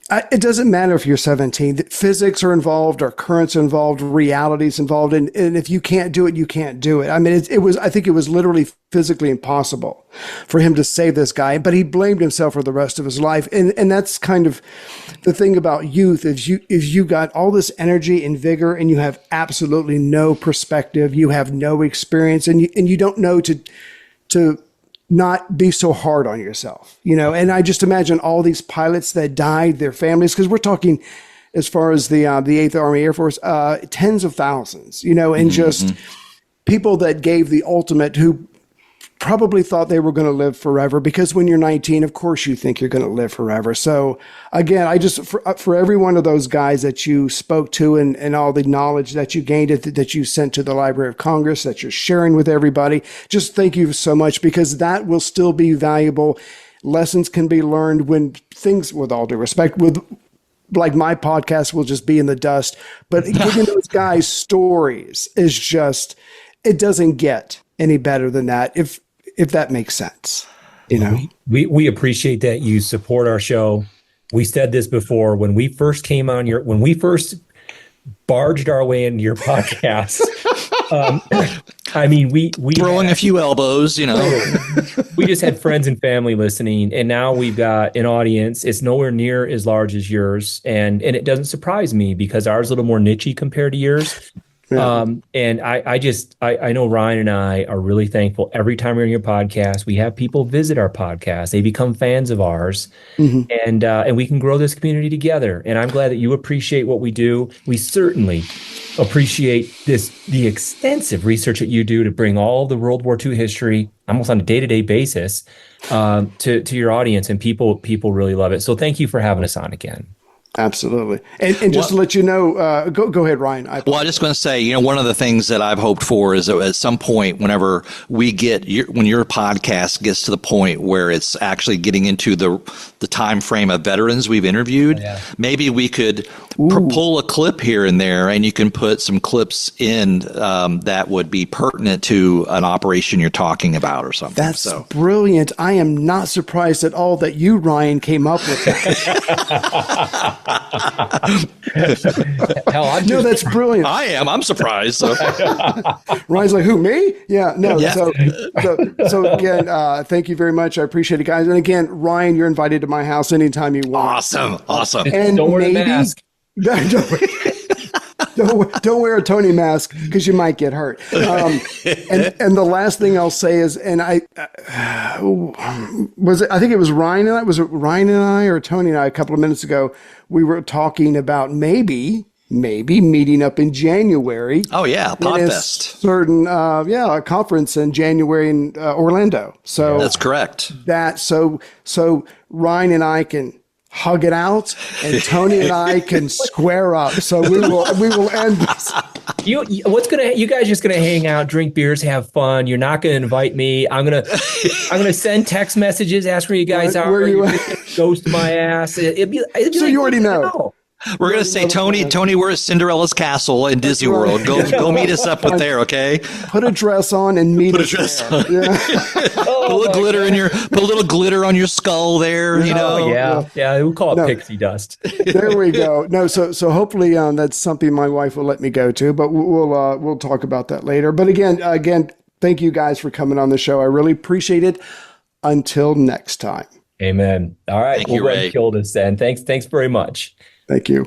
it doesn't matter if you're 17. Physics are involved, or currents involved, realities involved, and if you can't do it, you can't do it. I mean, I think it was literally physically impossible for him to save this guy, but he blamed himself for the rest of his life. And that's kind of the thing about youth is you got all this energy and vigor, and you have absolutely no perspective, you have no experience, and you don't know to not be so hard on yourself, and I just imagine all these pilots that died, their families, because we're talking as far as the 8th Army Air Force, tens of thousands, and just people that gave the ultimate, who probably thought they were going to live forever, because when you're 19, of course you think you're going to live forever. So again, I just, for every one of those guys that you spoke to and all the knowledge that you gained, that you sent to the Library of Congress, that you're sharing with everybody, just thank you so much, because that will still be valuable. Lessons can be learned when things, with all due respect, like my podcast will just be in the dust, but giving those guys stories is just, it doesn't get any better than that. If that makes sense, We appreciate that you support our show. We said this before when we first came on when we first barged our way into your podcast. We throwing a few elbows, We just had friends and family listening, and now we've got an audience. It's nowhere near as large as yours, and it doesn't surprise me, because ours is a little more niche compared to yours. Yeah. And I know Ryan and I are really thankful every time we're on your podcast. We have people visit our podcast. They become fans of ours, and we can grow this community together. And I'm glad that you appreciate what we do. We certainly appreciate the extensive research that you do to bring all the World War II history almost on a day-to-day basis to your audience, and people really love it. So thank you for having us on again. Absolutely. And just to let you know, go ahead, Ryan. I'm just going to say, one of the things that I've hoped for is that at some point, whenever when your podcast gets to the point where it's actually getting into the time frame of veterans we've interviewed, maybe we could pull a clip here and there, and you can put some clips in that would be pertinent to an operation you're talking about or something. That's brilliant. I am not surprised at all that you, Ryan, came up with that. Hell, no, that's brilliant. I am. I'm surprised. So. Ryan's like, who, me? Yeah, no. Yeah. So again, thank you very much. I appreciate it, guys. And again, Ryan, you're invited to my house anytime you want. Awesome. And don't wear the mask. Don't wear a Tony mask, because you might get hurt. And the last thing I'll say is, and I think it was Ryan and I. Was it Ryan and I or Tony and I a couple of minutes ago? We were talking about maybe meeting up in January. Oh yeah, Podfest. Certain a conference in January in Orlando. So that's correct. So Ryan and I can hug it out, and Tony and I can square up. So we will end this. You guys just gonna hang out, drink beers, have fun. You're not gonna invite me. I'm gonna send text messages, ask where you guys are. Where you at? Ghost my ass. It'd be so like, you already know. We're going to say, Tony, we're at Cinderella's castle in Disney World. Go meet us up there, okay? Put a dress on and meet us there. Yeah. Put a little glitter on your skull there, Yeah, we call it pixie dust. There we go. No, so hopefully that's something my wife will let me go to, but we'll talk about that later. But again, thank you guys for coming on the show. I really appreciate it. Until next time. Amen. All right. Thank you, Ray. Killed us then. Thanks very much. Thank you.